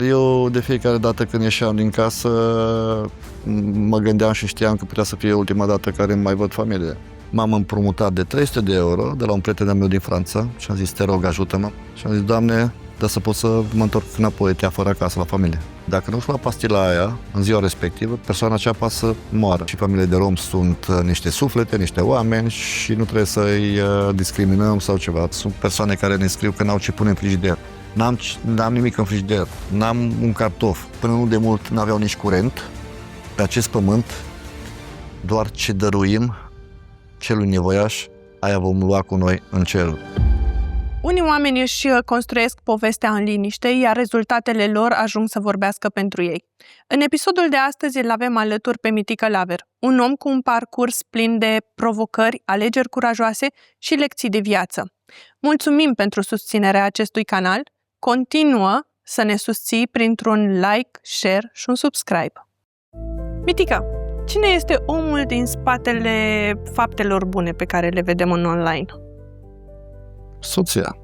Eu de fiecare dată când ieșeam din casă mă gândeam și știam că putea să fie ultima dată care mai văd familie. M-am împrumutat de 300 de euro de la un prieten al meu din Franța și am zis, te rog, ajută-mă. Și am zis, Doamne, dar să pot să mă întorc înapoi, te fără acasă la familie. Dacă nu-și lua pastila aia, în ziua respectivă, persoana aceea poate să moară. Și familiile de rom sunt niște suflete, niște oameni și nu trebuie să-i discriminăm sau ceva. Sunt persoane care ne scriu că n-au ce pune în frigider. N-am nimic în frigider, n-am un cartof. Până nu de mult n-aveau nici curent pe acest pământ, doar ce dăruim celui nevoiaș, aia vom lua cu noi în cer. Unii oameni își construiesc povestea în liniște, iar rezultatele lor ajung să vorbească pentru ei. În episodul de astăzi îl avem alături pe Mitică Laver, un om cu un parcurs plin de provocări, alegeri curajoase și lecții de viață. Mulțumim pentru susținerea acestui canal. Continuă să ne susții printr-un like, share și un subscribe. Mitică, cine este omul din spatele faptelor bune pe care le vedem în online? Soția.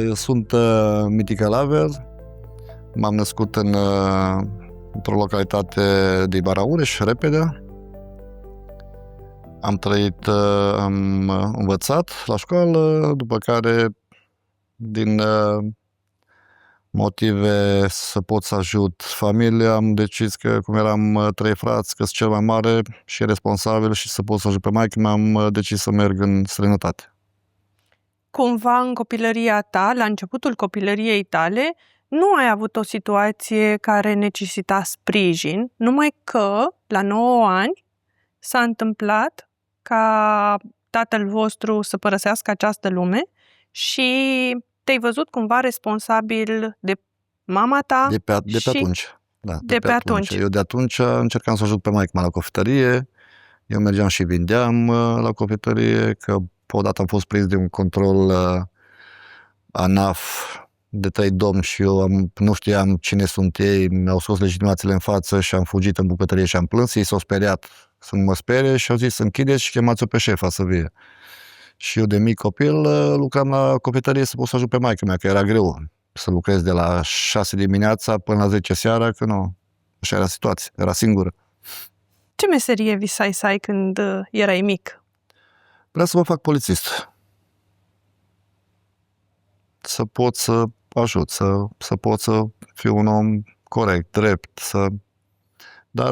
Eu sunt Mitică Laver, m-am născut într-o localitate din Maramureș, Repede. Am trăit, am învățat la școală, după care, din motive să pot să ajut familia, am decis că, cum eram 3 frați, că sunt cel mai mare și responsabil și să pot să ajut pe maică, am decis să merg în străinătate. Cumva în copilăria ta, la începutul copilăriei tale, nu ai avut o situație care necesita sprijin, numai că, la 9 ani, s-a întâmplat ca tatăl vostru să părăsească această lume și te-ai văzut cumva responsabil de mama ta. De pe atunci. Da, de pe atunci. Eu de atunci încercam să ajut pe maică la cofetărie. Eu mergeam și vindeam la cofetărie, că odată am fost prins de un control ANAF de 3 domni și eu nu știam cine sunt ei, mi-au scos legitimațiile în față și am fugit în bucătărie și am plâns. Ei s-au speriat să nu mă sperie și au zis să închideți și chemați-o pe șefa să vie. Și eu de mic copil lucram la cofetărie să pot să ajut pe maică mea, că era greu să lucrez de la 6 dimineața până la 10 seara, că nu, așa era situația, era singură. Ce meserie visai să ai când erai mic? Vreau să mă fac polițist. Să pot să ajut, să pot să fiu un om corect, drept, Dar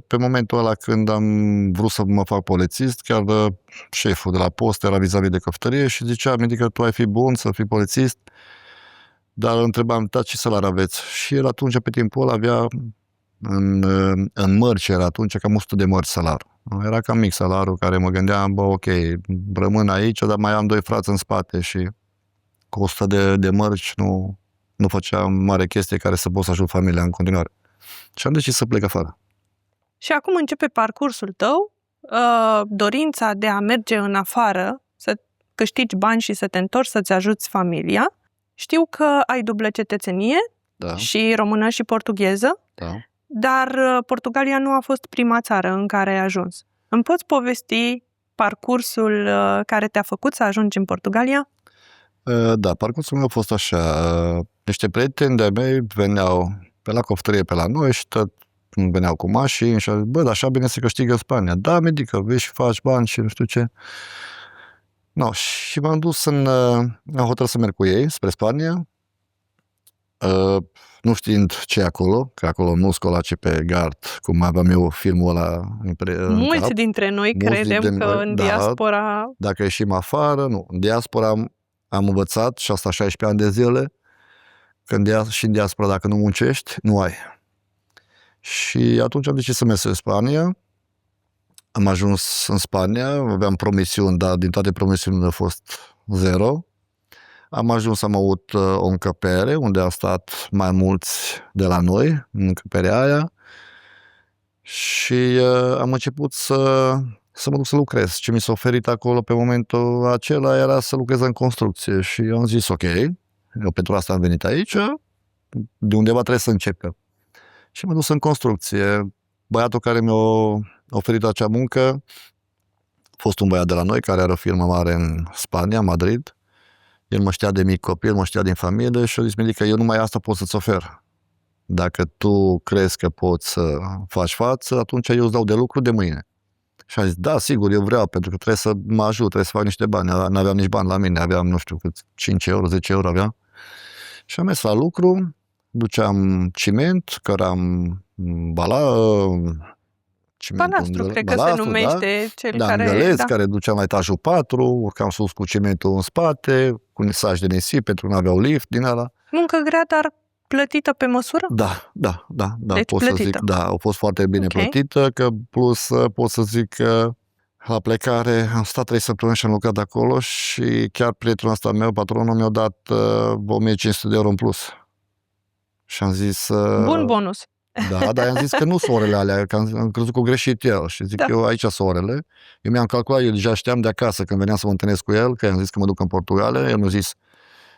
pe momentul ăla când am vrut să mă fac polițist, chiar șeful de la post era vis-a-vis de cofetărie și zicea, Mitică, tu ai fi bun să fii polițist, dar îl întrebam, da, ce salar aveți? Și el atunci, pe timpul ăla, avea în mărci, era atunci cam 100 de mărci salarul. Era cam mic salarul, care mă gândeam, ok, rămân aici, dar mai am 2 frați în spate și cu 100 de mărci nu făceam mare chestie care să pot să ajut familia în continuare. Și am decis să plec afară. Și acum începe parcursul tău, dorința de a merge în afară, să câștigi bani și să te întorci să-ți ajuți familia. Știu că ai dublă cetățenie, Da. Și română și portugheză, Da. dar Portugalia nu a fost prima țară în care ai ajuns. Îmi poți povesti parcursul care te-a făcut să ajungi în Portugalia? Da, parcursul meu a fost așa. Niște prieteni de-ai mei veneau pe la cofetărie pe la noi și tot veneau cu mașini și au zis, bă, dar așa bine se câștigă în Spania. Da, Mitică, vei și faci bani și nu știu ce. No, și m-am dus am hotărât să merg cu ei spre Spania, nu știind ce e acolo, că acolo nu scolace pe gard, cum aveam eu filmul ăla în Mulți cap. dintre noi Mulți credem dintre că noi, în da. diaspora... Dacă ieșim afară, nu. În diaspora am învățat și asta 16 ani de zile, că și în diaspora dacă nu muncești, nu ai. Și atunci am decis să merg în Spania. Am ajuns în Spania, aveam promisiuni, dar din toate promisiunile a fost 0. Am ajuns, am avut o încăpere unde au stat mai mulți de la noi, în încăperea aia, și am început să mă duc să lucrez. Ce mi s-a oferit acolo pe momentul acela era să lucrez în construcție și eu am zis, ok, eu pentru asta am venit aici, de undeva trebuie să începem. Și m-am dus în construcție. Băiatul care mi-a oferit acea muncă a fost un băiat de la noi care are o firmă mare în Spania, Madrid. El mă știa de mic copil, mă știa din familie și a zis, Mitică, eu numai asta pot să-ți ofer. Dacă tu crezi că poți să faci față, atunci eu îți dau de lucru de mâine. Și am zis, da, sigur, eu vreau, pentru că trebuie să mă ajut, trebuie să fac niște bani. N-aveam nici bani la mine, aveam, nu știu cât, 5 euro, 10 euro aveam. Și am mers la lucru, duceam ciment, căram Balastru, cred că se numește cel da, care... îngăleț, Da. care duceam la etajul 4, urcam sus cu cimentul în spate, cu nisaj de nisip, pentru că nu aveau lift din ala. Muncă grea, dar plătită pe măsură? Da, Deci pot plătită. să zic, da, a fost foarte bine plătită, că plus pot să zic că la plecare am stat 3 săptămâni și am lucrat acolo și chiar prietenul ăsta meu, patronul, mi-a dat 1500 de euro în plus. Și am zis... Bun bonus. Da, dar i-am zis că nu sunt orele alea, că am crezut că o greșit el. Și zic, eu aici sunt orele. Eu mi-am calculat, eu deja știam de acasă când veneam să mă întâlnesc cu el, că i-am zis că mă duc în Portugalia. El mi-a zis,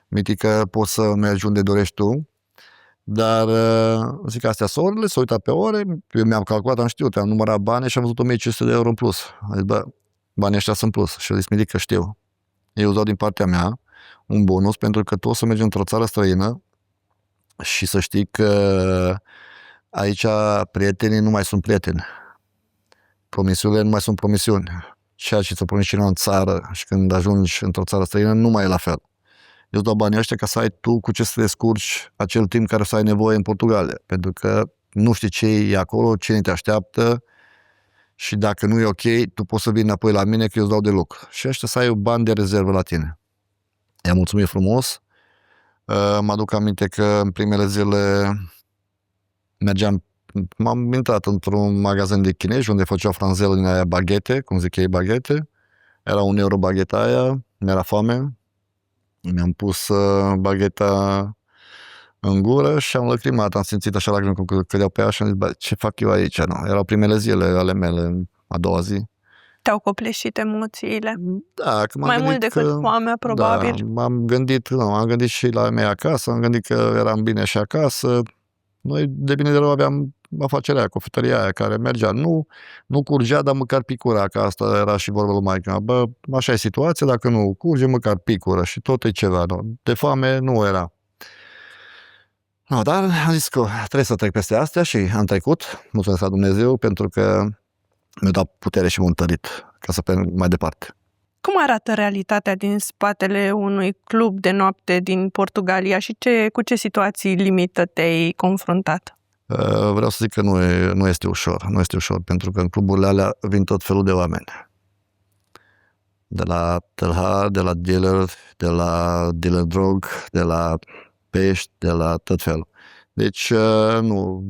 Mitică, poți să mergi unde dorești tu. Dar zic, astea sunt orele, s-a uitat pe ore, eu mi-am calculat, am știut, am numărat bani și am văzut 1500 de euro în plus. Am zis, bă, banii ăștia sunt plus. Și a zis, Mitică, știu. Eu îți dau din partea mea un bonus pentru că tu o să mergi într-o țară străină și să știi că aici prietenii nu mai sunt prieteni. Promisiunile nu mai sunt promisiuni. Ceea ce ți-o promis cineva în țară și când ajungi într-o țară străină nu mai e la fel. Eu îți dau banii ăștia ca să ai tu cu ce să te descurci acel timp care să ai nevoie în Portugalia. Pentru că nu știi ce e acolo, cine te așteaptă și dacă nu e ok, tu poți să vii înapoi la mine că eu îți dau de lucru. Și ăștia să ai bani de rezervă la tine. I-am mulțumit frumos. Mă aduc aminte că în primele zile m-am intrat într-un magazin de chinezi unde făceau franzelă din aia baghete, cum zic ei, baghete. Era 1 euro bagheta aia, mi-era foame. Mi-am pus bagheta în gură și am lăcrimat, am simțit așa lacrimi cum cădeau pe ea și am zis, bă, ce fac eu aici? Nu? Erau primele zile ale mele, a doua zi. Te-au copleșit emoțiile? Da, că mai mult decât foamea, probabil. Da, m-am gândit și la mea acasă, am gândit că eram bine și acasă. Noi, de bine de rău, aveam afacerea, cofetăria aia care mergea. Nu curgea, dar măcar picura, că asta era și vorba lui maică. Bă, așa e situația, dacă nu curge, măcar picură și tot e ceva. Nu? De foame nu era. No, dar am zis că trebuie să trec peste astea și am trecut. Mulțumesc la Dumnezeu pentru că mi-a dat putere și m-a întărit ca să merg mai departe. Cum arată realitatea din spatele unui club de noapte din Portugalia și cu ce situații limită te-ai confruntat? Vreau să zic că nu este ușor. Nu este ușor, pentru că în cluburile alea vin tot felul de oameni. De la tâlhari, de la dealer, de la dealer drog, de la pești, de la tot felul. Deci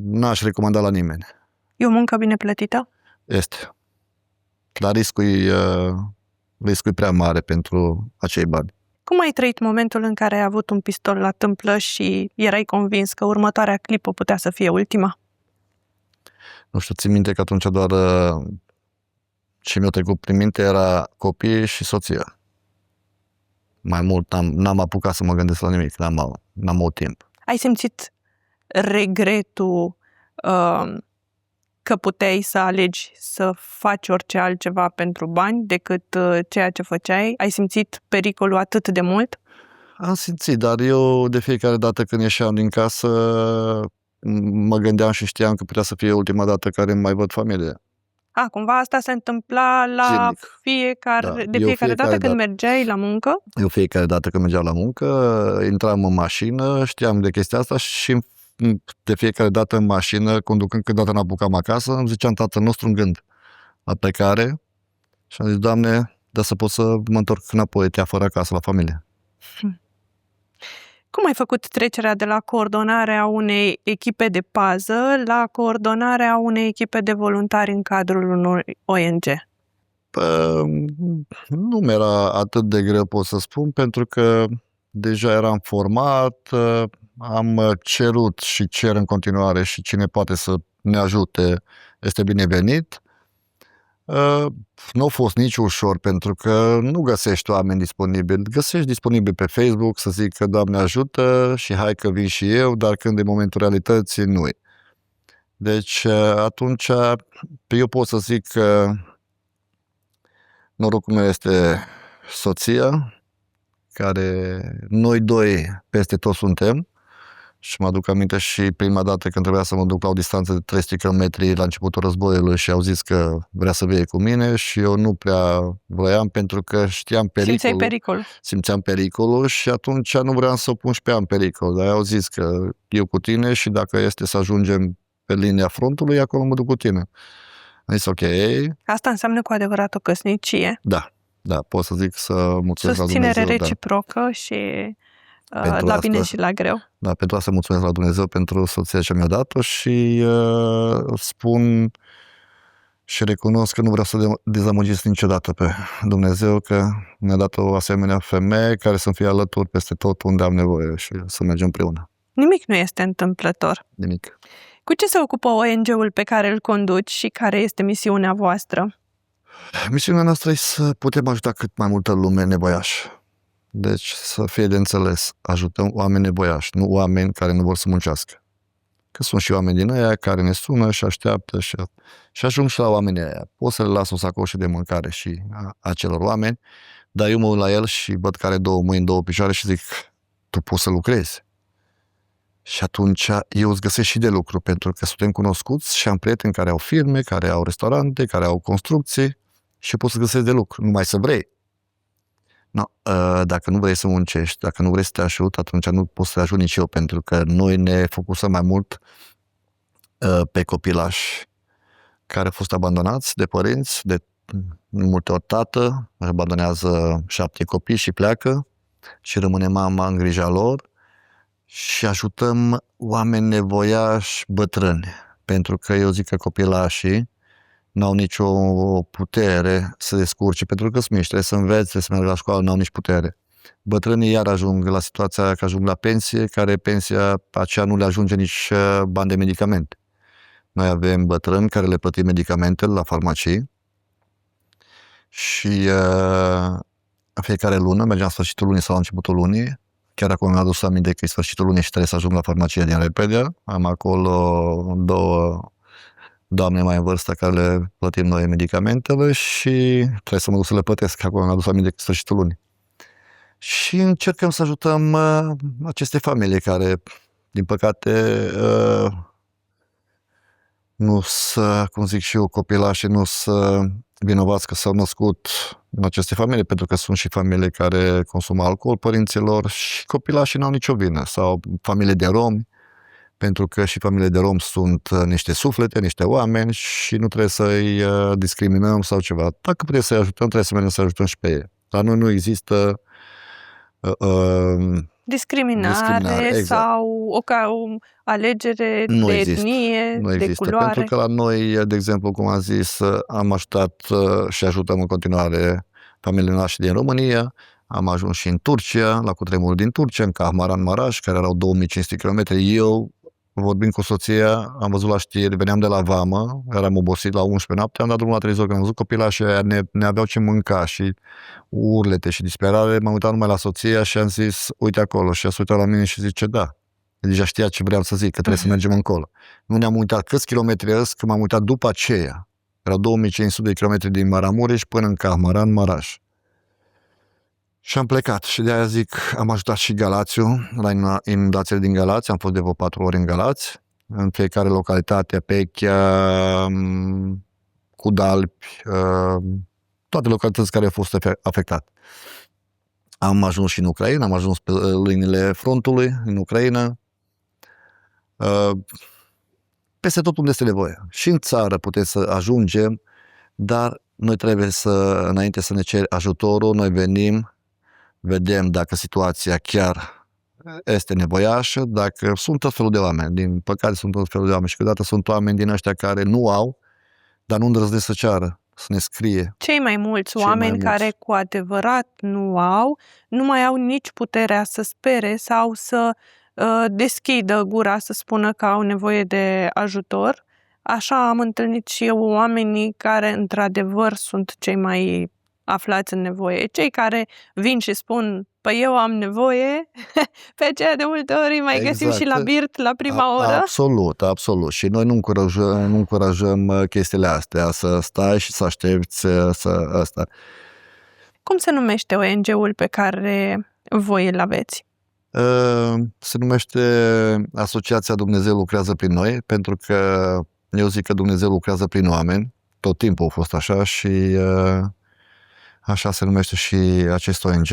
n-aș recomanda la nimeni. E o muncă bine plătită? Este. Dar riscul e prea mare pentru acei bani. Cum ai trăit momentul în care ai avut un pistol la tâmplă și erai convins că următoarea clipă putea să fie ultima? Nu știu, țin minte că atunci doar ce mi-a trecut prin minte era copiii și soția. Mai mult n-am apucat să mă gândesc la nimic, n-am avut timp. Ai simțit regretul că puteai să alegi să faci orice altceva pentru bani decât ceea ce făceai? Ai simțit pericolul atât de mult? Am simțit, dar eu de fiecare dată când ieșeam din casă mă gândeam și știam că putea să fie ultima dată care mai văd familie. Cumva asta se întâmpla la fiecare dată când mergeai la muncă? Eu fiecare dată când mergeam la muncă, intram în mașină, știam de chestia asta și de fiecare dată în mașină, conducând câteodată n-apucam acasă, îmi ziceam Tatăl nostru în gând la plecare și am zis, Doamne, dar să pot să mă întorc înapoi, te afară acasă la familie. Cum ai făcut trecerea de la coordonarea unei echipe de pază la coordonarea unei echipe de voluntari în cadrul unui ONG? Nu mi-era atât de greu, pot să spun, pentru că deja eram format, am cerut și cer în continuare și cine poate să ne ajute este binevenit. Nu a fost nici ușor, pentru că nu găsești oameni disponibili. Găsești disponibili pe Facebook să zic că Doamne ajută și hai că vin și eu, dar când e momentul realității, nu-i. Deci atunci eu pot să zic că norocul meu este soția, care noi doi peste tot suntem. Și mă aduc aminte și prima dată când trebuia să mă duc la o distanță de 300 km la începutul războiului și au zis că vrea să vie cu mine și eu nu prea voiam pentru că știam pericolul. Simțeam pericolul și atunci nu vreau să o pun și pe ea în pericol. Dar au zis că eu cu tine și dacă este să ajungem pe linia frontului, acolo mă duc cu tine. Am zis ok. Asta înseamnă cu adevărat o căsnicie. Da, pot să zic să mulțumesc la Dumnezeu. Susținere reciprocă și la bine și la greu. Da, pentru asta mulțumesc la Dumnezeu pentru soția ce mi-a dat-o și spun și recunosc că nu vreau să dezamăgesc niciodată pe Dumnezeu că mi-a dat o asemenea femeie care să-mi fie alături peste tot unde am nevoie și să mergem împreună. Nimic nu este întâmplător. Nimic. Cu ce se ocupă ONG-ul pe care îl conduci și care este misiunea voastră? Misiunea noastră e să putem ajuta cât mai multă lume nevoiașă. Deci să fie de înțeles, ajutăm oameni nevoiași, nu oameni care nu vor să muncească. Că sunt și oameni din aia care ne sună și așteaptă și ajung și la oamenii aia. Pot să le las o sacoșă de mâncare și acelor oameni, dar eu mă uit la el și văd că are 2 mâini, 2 picioare și zic, tu poți să lucrezi. Și atunci eu îți găsesc și de lucru, pentru că suntem cunoscuți și am prieteni care au firme, care au restaurante, care au construcții și pot să găsesc de lucru, numai să vrei. No, dacă nu vrei să muncești, dacă nu vrei să te ajut, atunci nu poți să te ajut nici eu, pentru că noi ne focusăm mai mult pe copilași care au fost abandonați de părinți, de multe ori tată, abandonează 7 copii și pleacă și rămâne mama în grija lor și ajutăm oameni nevoiași bătrâni, pentru că eu zic că copilașii n-au nicio putere să descurce, pentru că sunt mici, trebuie să învețe, trebuie să meargă la școală, n-au nici putere. Bătrânii iar ajung la situația că ajung la pensie, care pensia aceea nu le ajunge nici bani de medicamente. Noi avem bătrâni care le plătim medicamentele la farmacii și în fiecare lună, mergem la sfârșitul lunii sau la începutul lunii, chiar acum mi-am adus aminte că e sfârșitul lunii și trebuie să ajung la farmacie din repede. Am acolo 2 doamne mai în vârstă care le plătim noi medicamentele și trebuie să mă duc să le plătesc. Acum mi-am adus aminte că e sfârșitul lunii. Și încercăm să ajutăm aceste familii care, din păcate, nu să, cum zic și eu, copilașii nu să vinovați că s-au născut în aceste familii, pentru că sunt și familii care consumă alcool părinților și copilașii n-au nicio vină, sau familii de romi, pentru că și familiile de romi sunt niște suflete, niște oameni și nu trebuie să-i discriminăm sau ceva. Dacă putem să-i ajutăm, trebuie să mergem să ajutăm și pe ei. La noi nu există discriminare exact. Sau o alegere nu de există. etnie, nu de există. culoare. Pentru că la noi, de exemplu, cum am zis, am ajutat și ajutăm în continuare familiile noastre din România. Am ajuns și în Turcia, la cutremurul din Turcia, în Kahramanmaraş, care erau 2500 km. Eu, vorbind cu soția, am văzut la știri, veneam de la vamă, eram obosit la 11 noapte, am dat drumul la televizor, când am văzut copilașii aia, ne aveau ce mânca și urlete și disperare, m-am uitat numai la soția și am zis, uite acolo, și a uitat la mine și zice, da. Deja știa ce vreau să zic, că trebuie să mergem încolo. Nu ne-am uitat câți kilometri răs, că m-am uitat după aceea. Erau 2500 de kilometri din Maramureș până în Kahramanmaraş. Și am plecat și de aia zic, am ajutat și Galațiu, la inundațiile din Galați, am fost de vreo 4 ori în Galați, în fiecare localitate, Pechea, Cudalpi, toate localitățile care au fost afectate. Am ajuns și în Ucraina, am ajuns pe liniile frontului în Ucraina, peste tot unde este nevoie. Și în țară putem să ajungem, dar noi trebuie să, înainte să ne ceri ajutorul, noi venim, vedem dacă situația chiar este nevoiașă, dacă sunt tot felul de oameni. Din păcate sunt tot felul de oameni și câteodată sunt oameni din ăștia care nu au, dar nu îndrăznesc să ceară, să ne scrie. Cei mai mulți oameni care cu adevărat nu au, nu mai au nici puterea să spere sau să deschidă gura să spună că au nevoie de ajutor. Așa am întâlnit și eu oamenii care într-adevăr sunt cei mai aflați în nevoie. Cei care vin și spun, păi eu am nevoie, pe aceea de multe ori mai găsim și la birt la prima oră. Absolut, absolut. Și noi nu încurajăm chestiile astea, să stai și să aștepți asta. Cum se numește ONG-ul pe care voi îl aveți? Se numește Asociația Dumnezeu lucrează prin noi, pentru că eu zic că Dumnezeu lucrează prin oameni. Tot timpul a fost așa și așa se numește și acest ONG.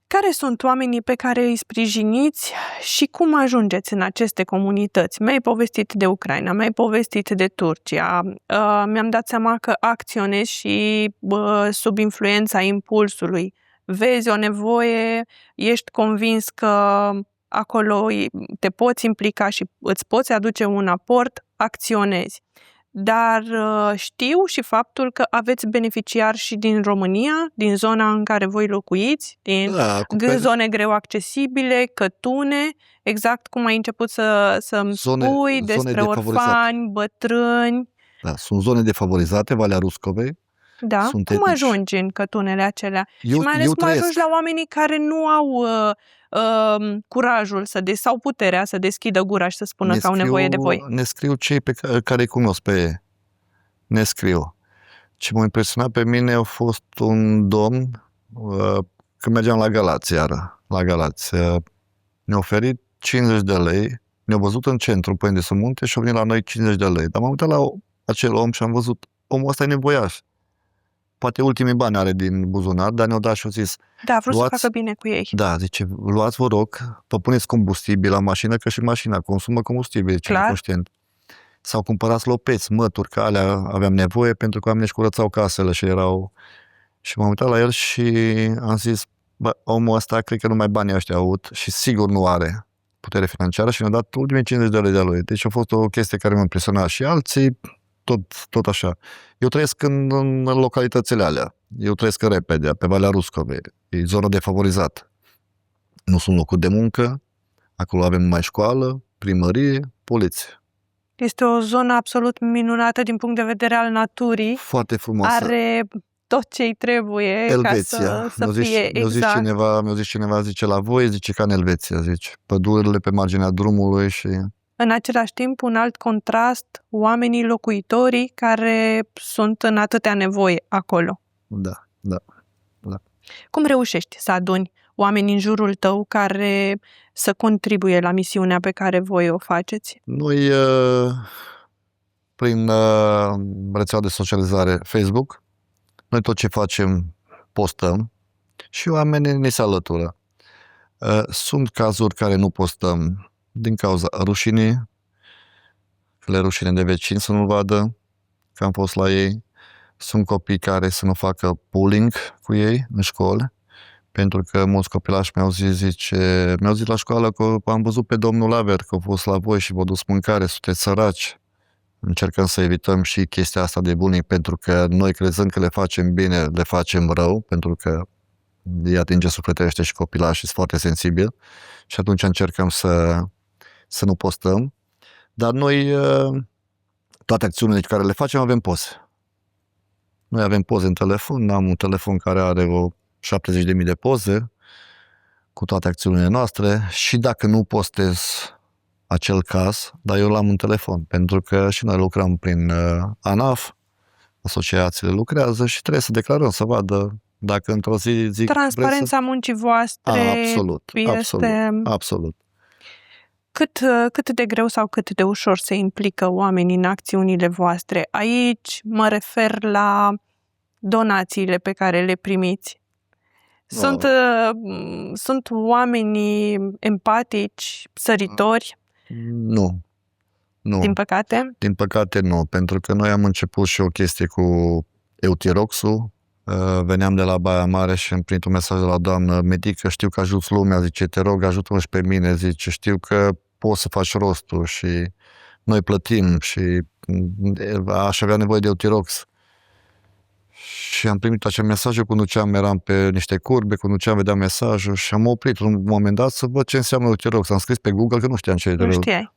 Care sunt oamenii pe care îi sprijiniți și cum ajungeți în aceste comunități? Mi-ai povestit de Ucraina, mi-ai povestit de Turcia. Mi-am dat seama că acționezi și sub influența impulsului. Vezi o nevoie, ești convins că acolo te poți implica și îți poți aduce un aport, acționezi. Dar știu și faptul că aveți beneficiari și din România, din zona în care voi locuiți, din zone greu accesibile, Cătune, exact cum ai început să-mi spui despre orfani, bătrâni. Da, sunt zone defavorizate, Valea Ruscovei. Da? Cum ajungi în cătunele acelea? Și mai ales cum ajungi la oamenii care nu au curajul sau puterea să deschidă gura și să spună că au nevoie de voi? Ne scriu cei pe care îi cunosc pe ei. Ne scriu. Ce m-a impresionat pe mine a fost un domn, când mergeam la Galați iară, ne-a oferit 50 de lei, ne-a văzut în centru, pe unde sunt munte, și a venit la noi 50 de lei. Dar m-am uitat la acel om și am văzut, omul ăsta e nevoiaș. Poate ultimii bani are din buzunar, dar ne-au dat și au zis... Da, vreau să facă bine cu ei. Da, zice, luați, vă rog, vă puneți combustibil la mașină, că și mașina consumă combustibil, cine conștient. Sau cumpărați lopeți, mături, că alea aveam nevoie, pentru că oamenii își curățau casele și erau... Și m-am uitat la el și am zis, bă, omul ăsta cred că numai banii ăștia au avut și sigur nu are putere financiară și ne-a dat ultimii 50 de lei de lui. Deci a fost o chestie care m-a impresionat și alții... Tot așa. Eu trăiesc în localitățile alea. Eu trăiesc în Repede, pe Valea Ruscovei. E zonă defavorizată. Nu sunt locuri de muncă. Acolo avem numai școală, primărie, poliție. Este o zonă absolut minunată din punct de vedere al naturii. Foarte frumoasă. Are tot ce-i trebuie Elveția. Ca să fie exact. Mi-a zis cineva, zice, la voi, zice, ca în Elveția, zice. Pădurile pe marginea drumului și... În același timp, un alt contrast, oamenii, locuitorii care sunt în atâtea nevoi acolo. Da. Cum reușești să aduni oameni în jurul tău care să contribuie la misiunea pe care voi o faceți? Noi, prin rețeaua de socializare Facebook, noi tot ce facem postăm și oamenii ne se alătură. Sunt cazuri care nu postăm din cauza rușinii, le rușine de vecini să nu vadă că am fost la ei. Sunt copii care să nu facă bullying cu ei în școală, pentru că mulți copilași mi-au zis la școală că am văzut pe domnul Laver că a fost la voi și v-a dus mâncare, sunteți săraci. Încercăm să evităm și chestia asta de bullying, pentru că noi crezând că le facem bine, le facem rău, pentru că îi atinge sufletește și copilașii sunt foarte sensibili și atunci încercăm să nu postăm. Dar noi, toate acțiunile care le facem, avem poze. Noi avem poze în telefon, am un telefon care are o 70.000 de poze cu toate acțiunile noastre și dacă nu postez acel caz, dar eu l-am în telefon, pentru că și noi lucrăm prin ANAF, asociațiile lucrează și trebuie să declarăm, să vadă dacă într-o zi zic... Transparența muncii voastre Absolut. Cât de greu sau cât de ușor se implică oamenii în acțiunile voastre? Aici mă refer la donațiile pe care le primiți. Sunt oamenii empatici, săritori? Nu. Din păcate? Din păcate nu, pentru că noi am început și o chestie cu Eutiroxul. Veneam de la Baia Mare și îmi primit un mesaj de la doamnă medică, știu că ajuți lumea, zice, te rog, ajută-mă și pe mine, zice, știu că poți să faci rostul și noi plătim și aș avea nevoie de Eutirox. Și am primit acel mesaj, eu conduceam, eram pe niște curbe, conduceam, vedeam mesajul și am oprit un moment dat să văd ce înseamnă Eutirox. Am scris pe Google că nu știam ce e. Nu știai.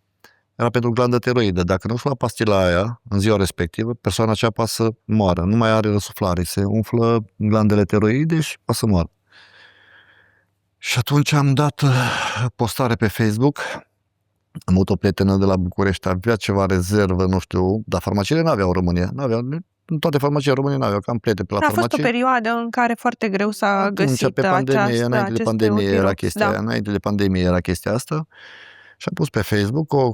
Era pentru glandă tiroidă. Dacă nu-și lua pastila aia în ziua respectivă, persoana aceea poate să moară. Nu mai are răsuflare. Se umflă glandele tiroide și poate să moară. Și atunci am dat postare pe Facebook. Am avut o prietenă de la București, avea ceva rezervă, nu știu, dar farmaciile n-aveau în România. toate farmaciile române n-aveau, cam prieteni pe la A fost o farmacii. perioadă în care foarte greu s-a Atunci, găsit pe pandemie, înainte de aceste pandemie era Eutirox, chestia aia, înainte de pandemie era chestia asta. Și am pus pe Facebook o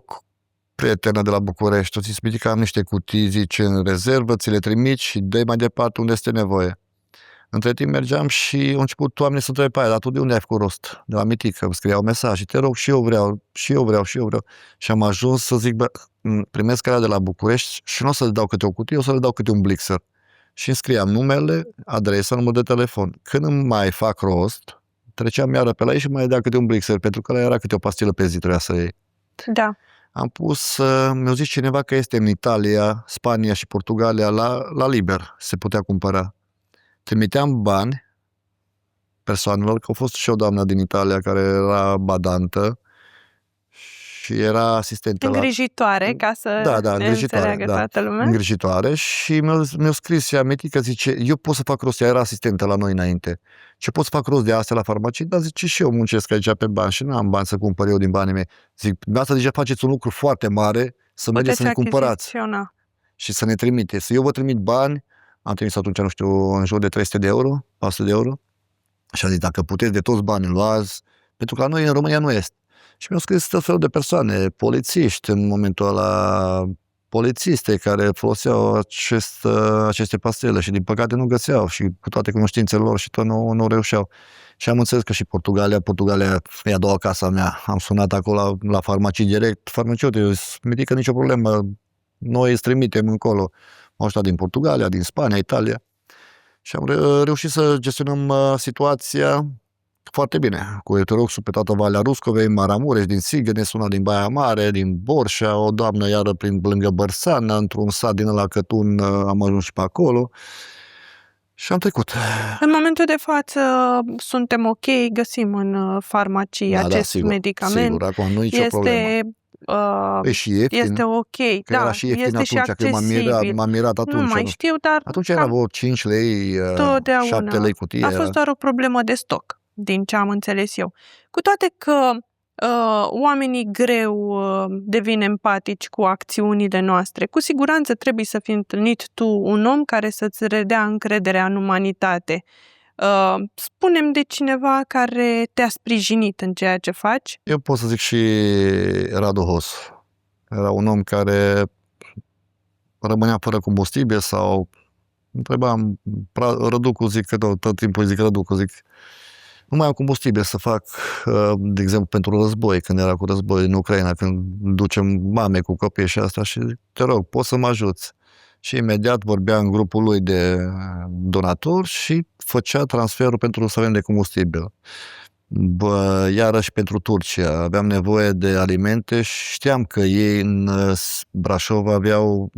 prietenă de la București, îți explic că am niște cutii, zice, în rezervă, ți le trimit și dă mai departe unde este nevoie. Între timp mergeam și au început oamenii să întrebe pe aia, dar tu de unde ai făcut rost? De la Mitică, îmi scriau mesaje, te rog, și eu vreau. Și am ajuns să zic, bă, primesc alea de la București și nu o să le dau câte o cutie, o să le dau câte un blixer. Și îmi scriam numele, adresa, număr de telefon. Când îmi mai fac rost, treceam iară pe la ei și mai dea câte un blixer, pentru că ăla era câte o pastilă pe zi, trebuia să iei. Da. Am pus, mi-a zis cineva că este în Italia, Spania și Portugalia la liber, se putea cumpăra. Trimiteam bani persoanelor, că a fost și o doamnă din Italia care era badantă și era asistentă Îngrijitoare, ca să ne înțeleagă toată lumea. Îngrijitoare și mi-a scris ea, Mitică, zice, eu pot să fac rost, ea era asistentă la noi înainte. Ce pot să fac rost de astea la farmacie? Dar zice, și eu muncesc aici pe bani și nu am bani să cumpăr eu din banii mei. Zic, asta deja faceți un lucru foarte mare, să mergeți să ne cumpărați și să ne trimiteți. Eu vă trimit bani, am trimis atunci, nu știu, în jur de 300 de euro, 400 de euro. Și a zis, dacă puteți de toți banii luați, pentru că la noi în România nu este. Și mi-au scris tot felul de persoane, polițiști în momentul ăla, polițiste care foloseau aceste pastile și din păcate nu găseau și cu toate cunoștințele lor și tot nu reușeau. Și am înțeles că și Portugalia e a doua casa mea. Am sunat acolo la farmacii direct, farmaceutul, Mitică, nicio problemă, noi îți trimitem încolo. Au ăștia din Portugalia, din Spania, Italia. Și am reușit să gestionăm situația foarte bine. Cu Eutiroxul pe toată Valea Ruscovei, Maramureș, din Sigăne, una din Baia Mare, din Borșa, o doamnă iară lângă Bărsan, într-un sat din ăla Cătun, am ajuns și pe acolo. Și am trecut. În momentul de față suntem ok, găsim în farmacii acest medicament. Sigur, acum nu e nicio problemă. E și ieftin. Este ok, că da, era și ieftin este atunci, și accesibil. m-am mirat atunci. Nu mai știu, dar atunci era vreo 5 lei, 7 lei cutie. A fost doar o problemă de stoc, din ce am înțeles eu. Cu toate că oamenii greu devin empatici cu acțiunile noastre, cu siguranță trebuie să fi întâlnit tu un om care să-ți redea încrederea în umanitate. Spune-mi de cineva care te-a sprijinit în ceea ce faci. Eu pot să zic și Radu Hos. Era un om care rămânea fără combustibil sau întrebam, Răducu, zic că tot timpul zic Răducu, zic, nu mai am combustibil să fac, de exemplu, pentru război, când era cu război în Ucraina, când ducem mame cu copii și asta și zic, te rog, poți să mă ajuți. Și imediat vorbea în grupul lui de donatori și făcea transferul pentru să avem de combustibil. Iarăși pentru Turcia aveam nevoie de alimente și știam că ei în Brașov aveau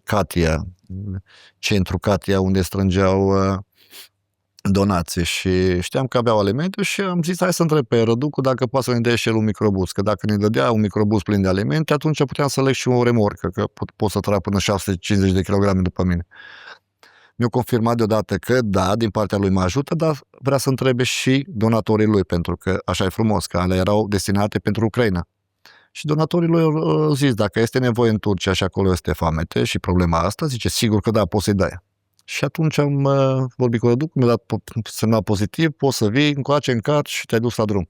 Katia, centru Katia, unde strângeau donații și știam că aveau alimente și am zis hai să întreb pe Răducu dacă poate să ne dea și el un microbus, că dacă ne dădea un microbus plin de alimente, atunci puteam să leg și o remorcă, că pot să trag până 650 de kilograme după mine. Mi-a confirmat deodată că da, din partea lui mă ajută, dar vrea să întrebe și donatorii lui, pentru că așa e frumos, că alea erau destinate pentru Ucraina. Și donatorii lui au zis, dacă este nevoie în Turcia și acolo este foamete și problema asta, zice, sigur că da, poți să-i dai. Și atunci am vorbit cu Răducu, mi-a dat semnal pozitiv, poți să vii, încoace în cart și te-ai dus la drum.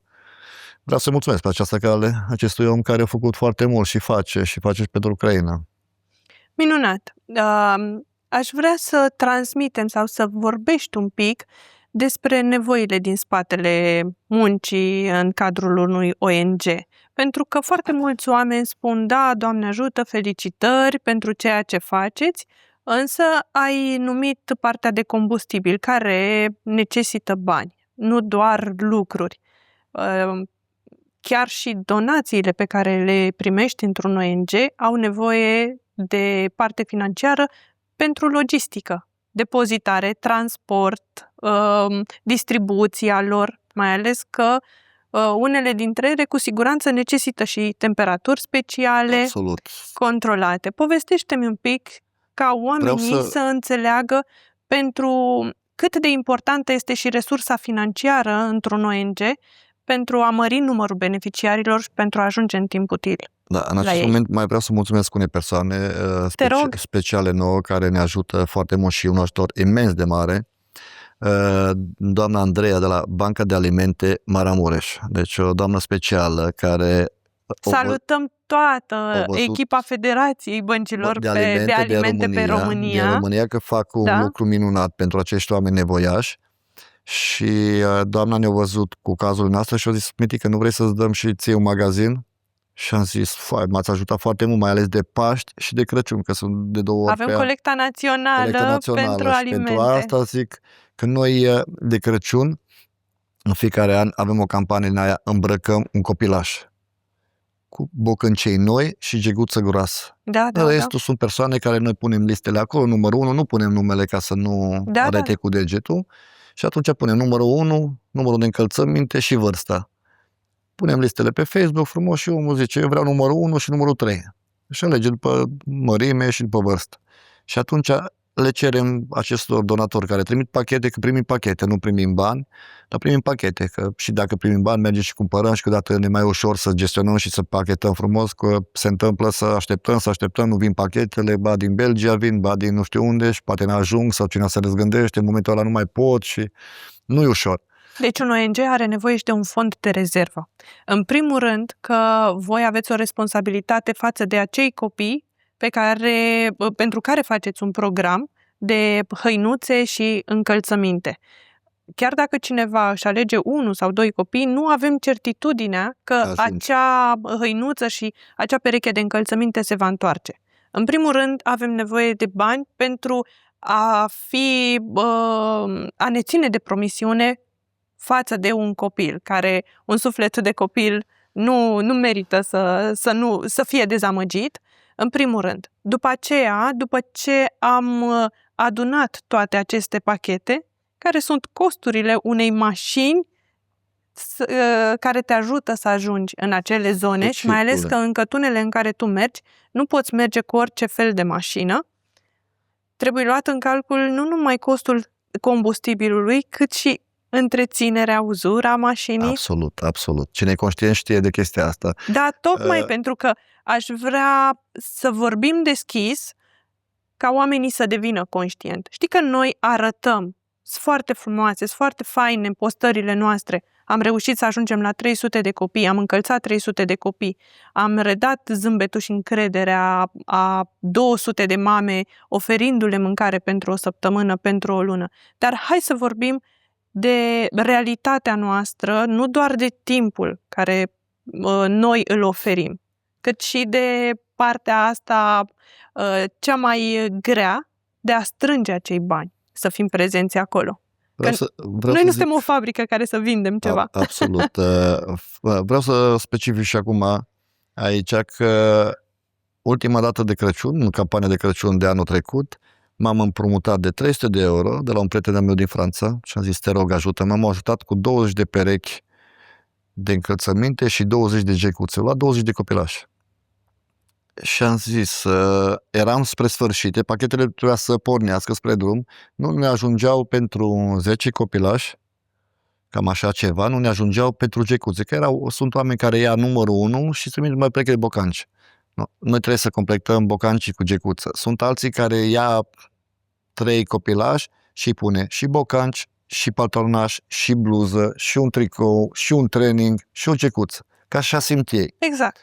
Vreau să mulțumesc pe această cale acestui om care a făcut foarte mult și face și pentru Ucraina. Minunat! Aș vrea să transmitem sau să vorbești un pic despre nevoile din spatele muncii în cadrul unui ONG. Pentru că foarte mulți oameni spun, da, Doamne ajută, felicitări pentru ceea ce faceți, însă ai numit partea de combustibil care necesită bani, nu doar lucruri. Chiar și donațiile pe care le primești într-un ONG au nevoie de parte financiară pentru logistică, depozitare, transport, distribuția lor, mai ales că unele dintre ele cu siguranță necesită și temperaturi speciale, absolut, controlate. Povestește-mi un pic ca oamenii să înțeleagă pentru cât de importantă este și resursa financiară într-un ONG pentru a mări numărul beneficiarilor și pentru a ajunge în timp util. Da, în la acest ei. moment mai vreau să mulțumesc unei persoane Te rog. speciale nouă care ne ajută foarte mult și un ajutor imens de mare. Doamna Andreea de la Banca de Alimente Maramureș. Deci o doamnă specială care Salutăm toată văzut echipa Federației Băncilor de alimente pe România. din România, că fac un lucru minunat pentru acești oameni nevoiași. Și doamna ne-a văzut cu cazul nostru și a zis: Miti, că nu vrei să-ți dăm și ție un magazin? Și am zis: m-ați ajutat foarte mult, mai ales de Paști și de Crăciun, că sunt de 2 ori Avem pe an. colecta națională pentru și alimente. pentru asta zic că noi de Crăciun în fiecare an avem o campanie din aia, îmbrăcăm un copilaș cu bocâncei noi și geguță groasă. Da. Restul sunt persoane care noi punem listele acolo, numărul 1, nu punem numele ca să nu arate cu degetul, și atunci punem numărul 1, numărul de încălțăminte și vârsta. Punem listele pe Facebook frumos și omul zice: eu vreau numărul 1 și numărul 3. Și alege după mărime și după vârstă. Și atunci le cerem acestor donatori care trimit pachete, că primim pachete, nu primim bani, dar primim pachete, că și dacă primim bani mergem și cumpărăm și câteodată ne mai ușor să gestionăm și să pachetăm frumos, că se întâmplă să așteptăm, nu vin pachetele, ba din Belgia vin, ba din nu știu unde și poate n-ajung sau cineva se răzgândește, în momentul ăla nu mai pot și nu e ușor. Deci un ONG are nevoie și de un fond de rezervă. În primul rând că voi aveți o responsabilitate față de acei copii pentru care faceți un program de hăinuțe și încălțăminte. Chiar dacă cineva își alege 1 sau 2 copii, nu avem certitudinea că acea hăinuță și acea pereche de încălțăminte se va întoarce. În primul rând avem nevoie de bani pentru a ne ține de promisiune față de un copil, care un suflet de copil nu merită să fie dezamăgit, în primul rând. După aceea, după ce am adunat toate aceste pachete, care sunt costurile unei mașini care te ajută să ajungi în acele zone și mai ales că în cătunele în care tu mergi, nu poți merge cu orice fel de mașină. Trebuie luat în calcul nu numai costul combustibilului, cât și întreținerea, uzura mașinii. Absolut. Cine e conștient știe de chestia asta. Da, tocmai pentru că aș vrea să vorbim deschis ca oamenii să devină conștient. Știi că noi arătăm, sunt foarte frumoase, sunt foarte faine în postările noastre. Am reușit să ajungem la 300 de copii, am încălțat 300 de copii, am redat zâmbetul și încrederea a 200 de mame oferindu-le mâncare pentru o săptămână, pentru o lună. Dar hai să vorbim de realitatea noastră, nu doar de timpul care noi îl oferim, cât și de partea asta cea mai grea de a strânge acei bani, să fim prezenți acolo. Noi nu suntem o fabrică care să vindem ceva. Absolut. Vreau să specific și acum aici că ultima dată de Crăciun, în campania de Crăciun de anul trecut, m-am împrumutat de 300 de euro de la un prieten al meu din Franța și am zis: te rog, ajută-mă. M-am ajutat cu 20 de perechi de încălțăminte și 20 de gecuțe. La 20 de copilași. Și am zis, eram spre sfârșit, pachetele trebuia să pornească spre drum, nu ne ajungeau pentru 10 copilași, cam așa ceva, nu ne ajungeau pentru gecuțe, că sunt oameni care ia numărul 1 și trimit mai pereche de bocanci. Noi trebuie să completăm bocancii cu gecuță. Sunt alții care ia 3 copilași și pune și bocanci, și pantalonaj, și bluză, și un tricou, și un training, și o gecuță. Ca așa simt ei. Exact.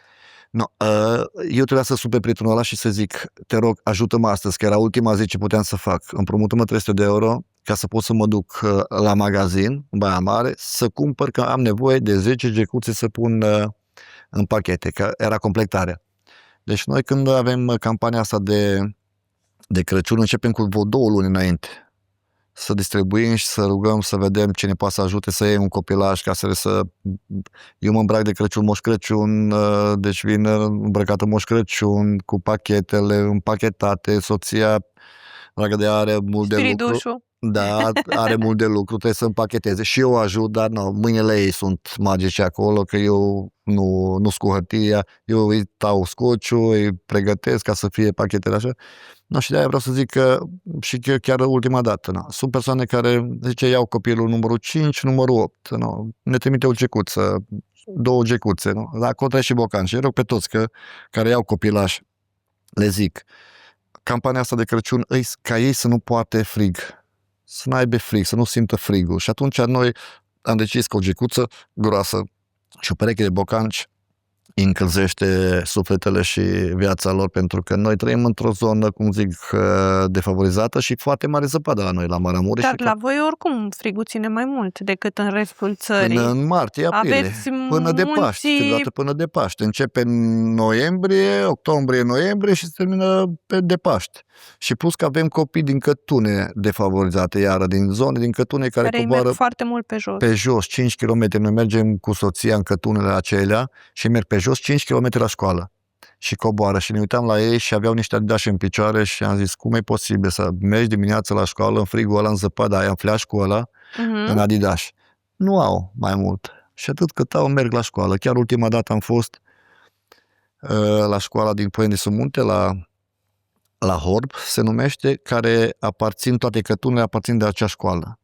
Eu trebuia să sun pe prietenul ăla și să zic: te rog, ajută-mă astăzi, că era ultima zi ce puteam să fac. Împrumută-mă 300 de euro ca să pot să mă duc la magazin, în Baia Mare, să cumpăr, că am nevoie de 10 gecuțe să pun în pachete, că era completarea. Deci noi când avem campania asta de Crăciun, începem cu 2 luni înainte să distribuim și să rugăm să vedem cine poate să ajute să iei un copilaș ca să... Eu mă îmbrac de Crăciun, Moș Crăciun, deci vin îmbrăcată Moș Crăciun cu pachetele împachetate, soția, dragă de are mult de lucru. Da, are mult de lucru, trebuie să împacheteze și eu ajut, dar mâinile ei sunt magice acolo, că eu nu scu hârtia, eu îi tau scociul, îi pregătesc ca să fie pachetele așa. Și de-aia vreau să zic că și chiar ultima dată, sunt persoane care zice: iau copilul numărul 5, numărul 8, ne trimite o gecuță. 2 gecuțe, nu? La Cotreci și Bocan. Și rog pe toți care iau copilași, le zic, campania asta de Crăciun, ca ei să nu poarte frig, să nu aibă frig, să nu simtă frigul. Și atunci noi am decis că o gecuță groasă și o pereche de bocanci încălzește sufletele și viața lor, pentru că noi trăim într-o zonă, cum zic, defavorizată și foarte mare zăpadă la noi, la Maramureș. Dar la voi oricum frigul ține mai mult decât în restul țării. Până în martie, aprilie, Aveți până de munții- Paști, câteodată până de Paști. Începe în noiembrie, octombrie-noiembrie și se termină de Paști. Și plus că avem copii din Cătune defavorizate, iară, din zone din Cătune care Care îi coboară merg foarte mult pe jos. pe jos, 5 km. Noi mergem cu soția în Cătunele acelea și merg pe jos 5 km la școală. Și coboară și ne uitam la ei și aveau niște adidași în picioare și am zis, cum e posibil să mergi dimineața la școală în frigul ăla, în zăpada aia, în flaș-cu ăla, în adidași. Nu au mai mult. Și atât cât au, merg la școală. Chiar ultima dată am fost la școala din Poieni de Sumunte, la Horb, se numește, care toate Cătunele aparțin de acea școală.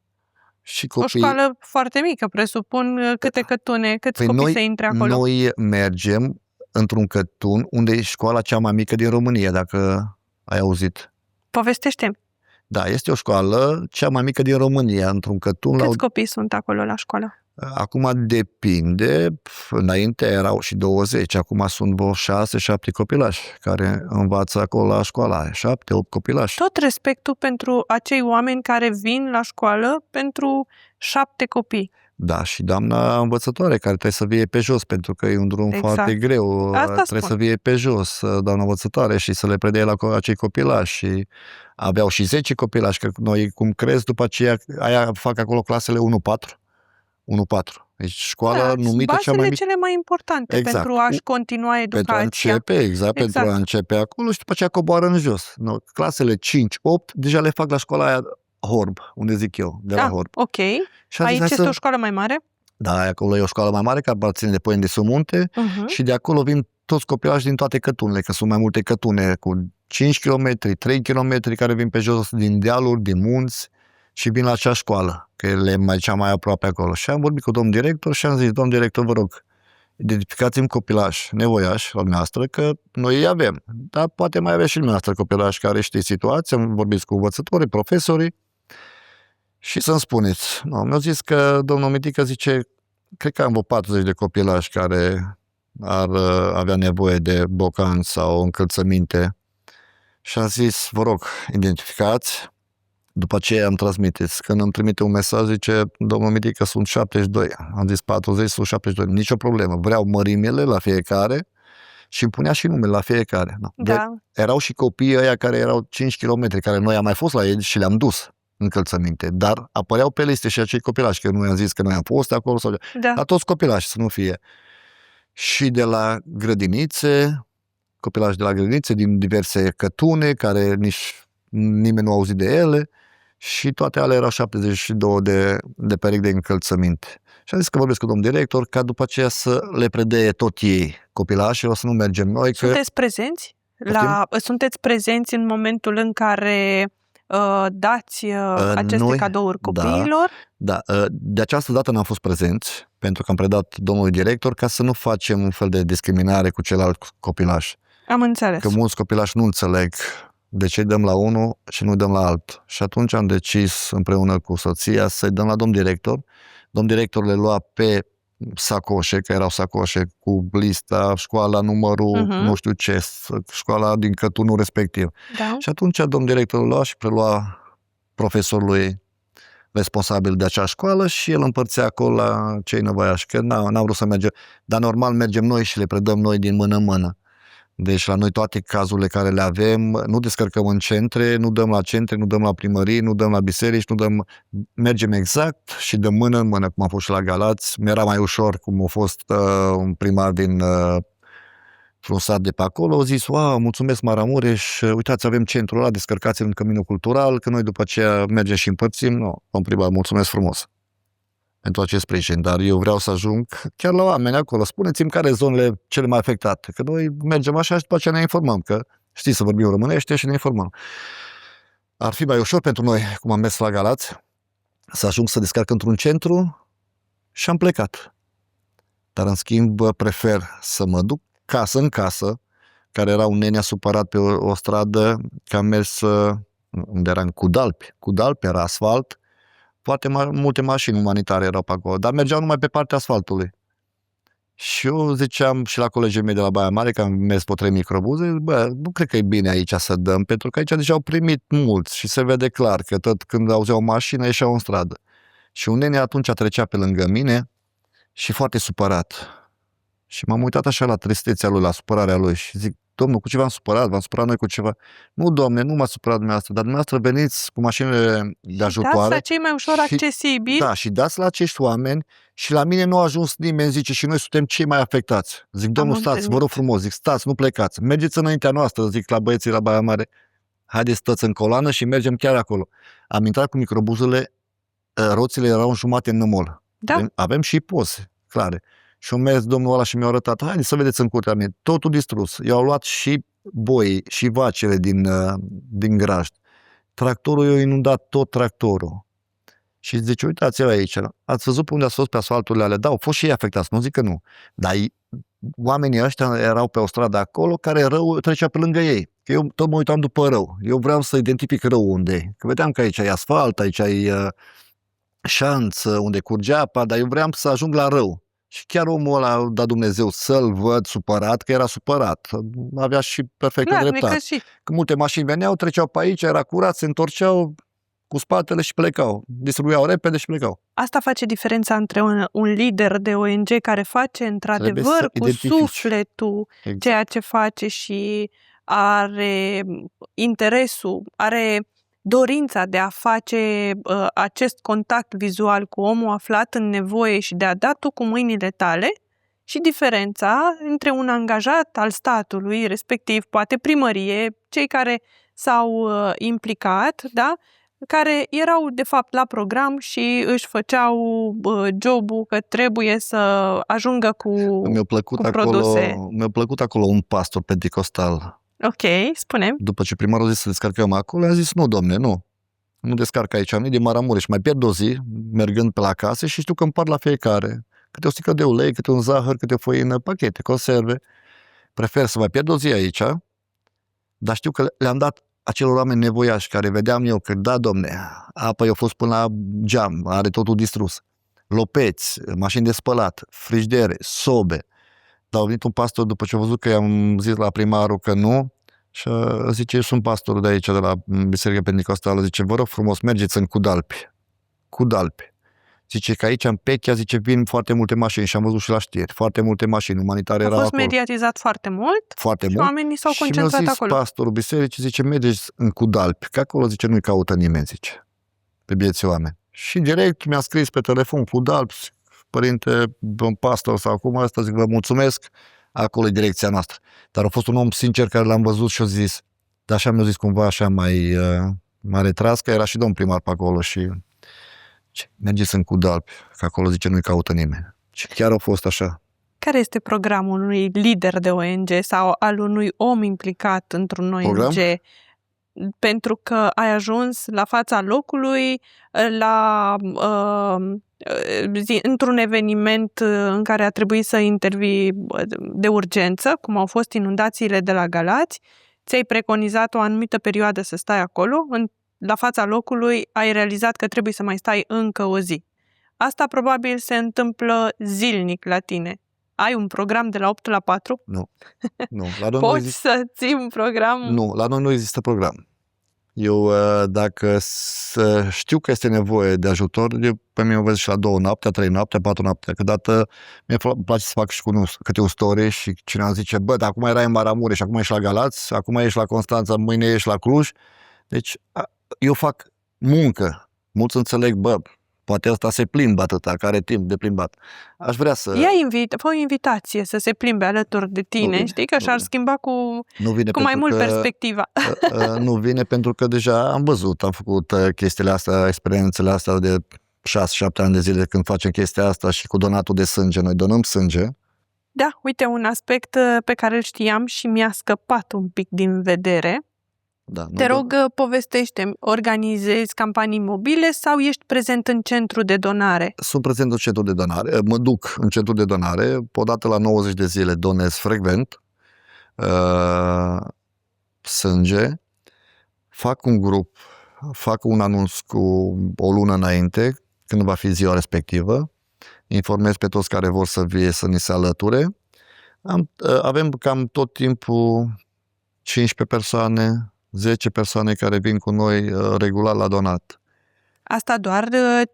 Și O școală foarte mică, presupun. Câte cătune, câți copii se intre acolo? Noi mergem într-un cătun unde e școala cea mai mică din România, dacă ai auzit. Povestește-mi. Da, este o școală cea mai mică din România, într-un cătun. Câți copii sunt acolo la școală? Acum depinde, înainte erau și 20, acum sunt vreo 6-7 copilași care învață acolo la școala aia, 7-8 copilași. Tot respectul pentru acei oameni care vin la școală pentru 7 copii. Da, și doamna învățătoare care trebuie să vie pe jos, pentru că e un drum foarte greu. Trebuie să vie pe jos, doamna învățătoare, și să le predea la acei copilași. Și aveau și 10 copilași, că noi, cum crezi, după aceea aia fac acolo clasele 1-4. 1-4. Deci școala numită cea mai mică. cele mai importante pentru a-și continua educația. Pentru a începe acolo și după aceea coboară în jos. No, clasele 5-8 deja le fac la școala aia Horb, unde zic eu, de la Horb. Ok. Și aici este o școală mai mare? Da, acolo e o școală mai mare care aparține de Poieni de Sumunte și de acolo vin toți copilași din toate cătunele, că sunt mai multe cătune cu 5 km, 3 km care vin pe jos din dealuri, din munți și vin la acea școală, că e cea mai aproape acolo. Și am vorbit cu domnul director și am zis, domnul director, vă rog, identificați-mi copilași nevoiași la noastră, că noi îi avem. Dar poate mai aveți și dumneavoastră copilași care știți situația, am vorbit cu învățătorii, profesorii, și să-mi spuneți. Mi-au zis că domnul Mitică zice, cred că am vreo 40 de copilași care ar avea nevoie de bocan sau încălțăminte. Și am zis, vă rog, identificați. După aceea îmi transmiteți. Când îmi trimite un mesaj, zice, domnul Mitică, sunt 72. Am zis 40, sunt 72. Nicio problemă. Vreau mărimile la fiecare și îmi punea și numele la fiecare. Da. Erau și copiii ăia care erau 5 km, care noi am mai fost la ei și le-am dus încălțăminte, dar apăreau pe liste și acei copilași, că noi am zis că noi am fost acolo, sau la toți copilași, să nu fie. Și de la grădinițe, copilași de la grădinițe, din diverse cătune, care nici nimeni nu a auzit de ele, și toate alea erau 72 de perechi de încălțăminte. Și am zis că vorbesc cu domnul director, ca după aceea să le predeie tot ei copilașilor, să nu mergem noi. Sunteți prezenți? Sunteți prezenți în momentul în care dați aceste cadouri copiilor? Da. De această dată n-am fost prezenți, pentru că am predat domnului director ca să nu facem un fel de discriminare cu celălalt copilaș. Am înțeles. Că mulți copilași nu înțeleg de ce dăm la unul și nu dăm la altul. Și atunci am decis împreună cu soția să-i dăm la domn director. Domn director le lua pe sacoșe, că erau sacoșe cu lista, școala, numărul, nu știu ce, școala din cătunul respectiv. Da. Și atunci domn director îl lua și prelua profesorului responsabil de acea școală și el împărțea acolo la cei nevoiași, că n-am vrut să mergem. Dar normal mergem noi și le predăm noi din mână în mână. Deci la noi toate cazurile care le avem, nu descărcăm în centre, nu dăm la centre, nu dăm la primării, nu dăm la biserici, mergem exact și de mână în mână, cum a fost și la Galați. Mi-era mai ușor, cum a fost un primar din un sat de pe acolo, au zis, wow, mulțumesc Maramureș, uitați, avem centrul ăla, descărcați-l în Căminul Cultural, că noi după aceea mergem și împărțim. Nu, domn primar, mulțumesc frumos pentru acest sprijin, dar eu vreau să ajung chiar la oameni acolo. Spuneți-mi care zonele cele mai afectate, că noi mergem așa și după aceea ne informăm, că știți să vorbim românește și ne informăm. Ar fi mai ușor pentru noi, cum am mers la Galați, să ajung să descarc într-un centru și am plecat. Dar în schimb prefer să mă duc casă în casă, care era un nene supărat pe o stradă, că am mers unde eram cu dalpi era asfalt, foarte multe mașini umanitare erau pe acolo, dar mergeau numai pe partea asfaltului. Și eu ziceam și la colegii mei de la Baia Mare, că am mers pe 3 microbuze, nu cred că e bine aici să dăm, pentru că aici deja au primit mulți și se vede clar că tot când auzeau o mașină ieșeau în stradă. Și un nene atunci trecea pe lângă mine și foarte supărat. Și m-am uitat așa la tristețea lui, la supărarea lui și zic, domnul, cu ce v-am supărat noi cu ceva? Nu, domne, nu m-a supărat dumneavoastră, dar dumneavoastră veniți cu mașinile de ajutoare. Dați la cei mai ușor accesibili. Da, și dați la acești oameni și la mine nu a ajuns nimeni, zice, și noi suntem cei mai afectați. Zic, domnul, stați, vă rog frumos, zic, stați, nu plecați, mergeți înaintea noastră, zic la băieții la Baia Mare, haideți, stăți în coloană și mergem chiar acolo. Am intrat cu microbuzele, roțile erau înjumate în nămol. Da. Avem și poze, clare. Și un mers domnul ăla și mi-a arătat, haideți să vedeți în curtea mea, totul distrus. I-au luat și boii și vacile din grajd. Tractorul i-a inundat tot tractorul. Și zice, uitați-vă aici, ați văzut pe unde ați fost pe asfalturile alea? Da, au fost și ei afectați, nu zic că nu. Dar oamenii ăștia erau pe o stradă acolo care rău trecea pe lângă ei. Că eu tot mă uitam după rău. Eu vreau să identific rău unde e. Că vedeam că aici e asfalt, aici e șanț unde curge apa, dar eu vreau să ajung la rău. Și chiar omul ăla a dat Dumnezeu să-l văd supărat, că era supărat. Avea și perfectă dreptate. Că multe mașini veneau, treceau pe aici, era curat, se întorceau cu spatele și plecau. Distribuiau repede și plecau. Asta face diferența între un lider de ONG care face într-adevăr cu sufletul ceea ce face și are interesul, are dorința de a face acest contact vizual cu omul aflat în nevoie și de a da tu cu mâinile tale, și diferența între un angajat al statului, respectiv poate primărie, cei care s-au implicat, da? Care erau de fapt la program și își făceau jobul că trebuie să ajungă cu produse. Mi-a plăcut acolo un pastor penticostal. Ok, spune. După ce primarul a zis să descarcăm acolo, a zis, nu, domne, nu descarc aici, am venit din Maramureș, mai pierd o zi mergând pe la casă și știu că împart la fiecare. Câte o sticlă de ulei, câte un zahăr, câte o făină, pachete, conserve. Prefer să mai pierd o zi aici, dar știu că le-am dat acelor oameni nevoiași care vedeam eu că, da, domne, apa i-a fost până la geam, are totul distrus. Lopeți, mașini de spălat, frigider, sobe. Dar a venit un pastor după ce a văzut că i-am zis la primarul că nu și zice, eu sunt pastorul de aici, de la Biserica Pentecostală, zice, vă rog frumos, mergeți în Cudalpi. Zice că aici în Pechea, zice, vin foarte multe mașini și am văzut și la știri, foarte multe mașini umanitare erau acolo. A fost mediatizat foarte mult și oamenii s-au concentrat acolo. Și mi-a zis pastorul bisericii, zice, mergeți în Cudalpi, că acolo, zice, nu-i caută nimeni, zice, pe vieții oameni. Și direct mi-a scris pe telefon Cudalpi, părinte, pastor sau acum asta, zic, vă mulțumesc, acolo e direcția noastră. Dar a fost un om sincer care l-am văzut și a zis, dar așa mi-a zis cumva așa mai retras, că era și domn primar pe acolo și mergeți în Cudalpi, că acolo, zice, nu-i caută nimeni. Și chiar a fost așa. Care este programul unui lider de ONG sau al unui om implicat într-un ONG? Pentru că ai ajuns la fața locului, într-un eveniment în care a trebuit să intervii de urgență, cum au fost inundațiile de la Galați, ți-ai preconizat o anumită perioadă să stai acolo, la fața locului ai realizat că trebuie să mai stai încă o zi. Asta probabil se întâmplă zilnic la tine. Ai un program de la 8 la 4? Nu. La noi Poți să ții un program? Nu, la noi nu există program. Eu, dacă știu că este nevoie de ajutor, pe mine mă văd și la 2 noaptea, 3 noaptea, 4 noaptea. Câteodată mi-e place să fac și cu câte un story și cineva zice, bă, dar acum erai în Maramureș, acum ești la Galați, acum ești la Constanța, mâine ești la Cluj. Deci, eu fac muncă. Mulți înțeleg, bă, poate ăsta se plimbă atâta, care are timp de plimbat. Aș vrea să... Fă o invitație să se plimbe alături de tine, știi? Că și-ar schimba cu mai mult perspectiva. Nu vine pentru că deja am văzut, am făcut chestiile astea, experiențele astea de 6-7 ani de zile când facem chestia asta și cu donatul de sânge. Noi donăm sânge. Da, uite, un aspect pe care îl știam și mi-a scăpat un pic din vedere. Da, Te rog, povestește-mi, organizezi campanii mobile sau ești prezent în centru de donare? Sunt prezent în centru de donare, mă duc în centru de donare, odată la 90 de zile donez frecvent sânge, fac un grup, fac un anunț cu o lună înainte, când va fi ziua respectivă, informez pe toți care vor să vie să ni se alăture. Avem cam tot timpul 15 persoane, 10 persoane care vin cu noi regulat la donat. Asta doar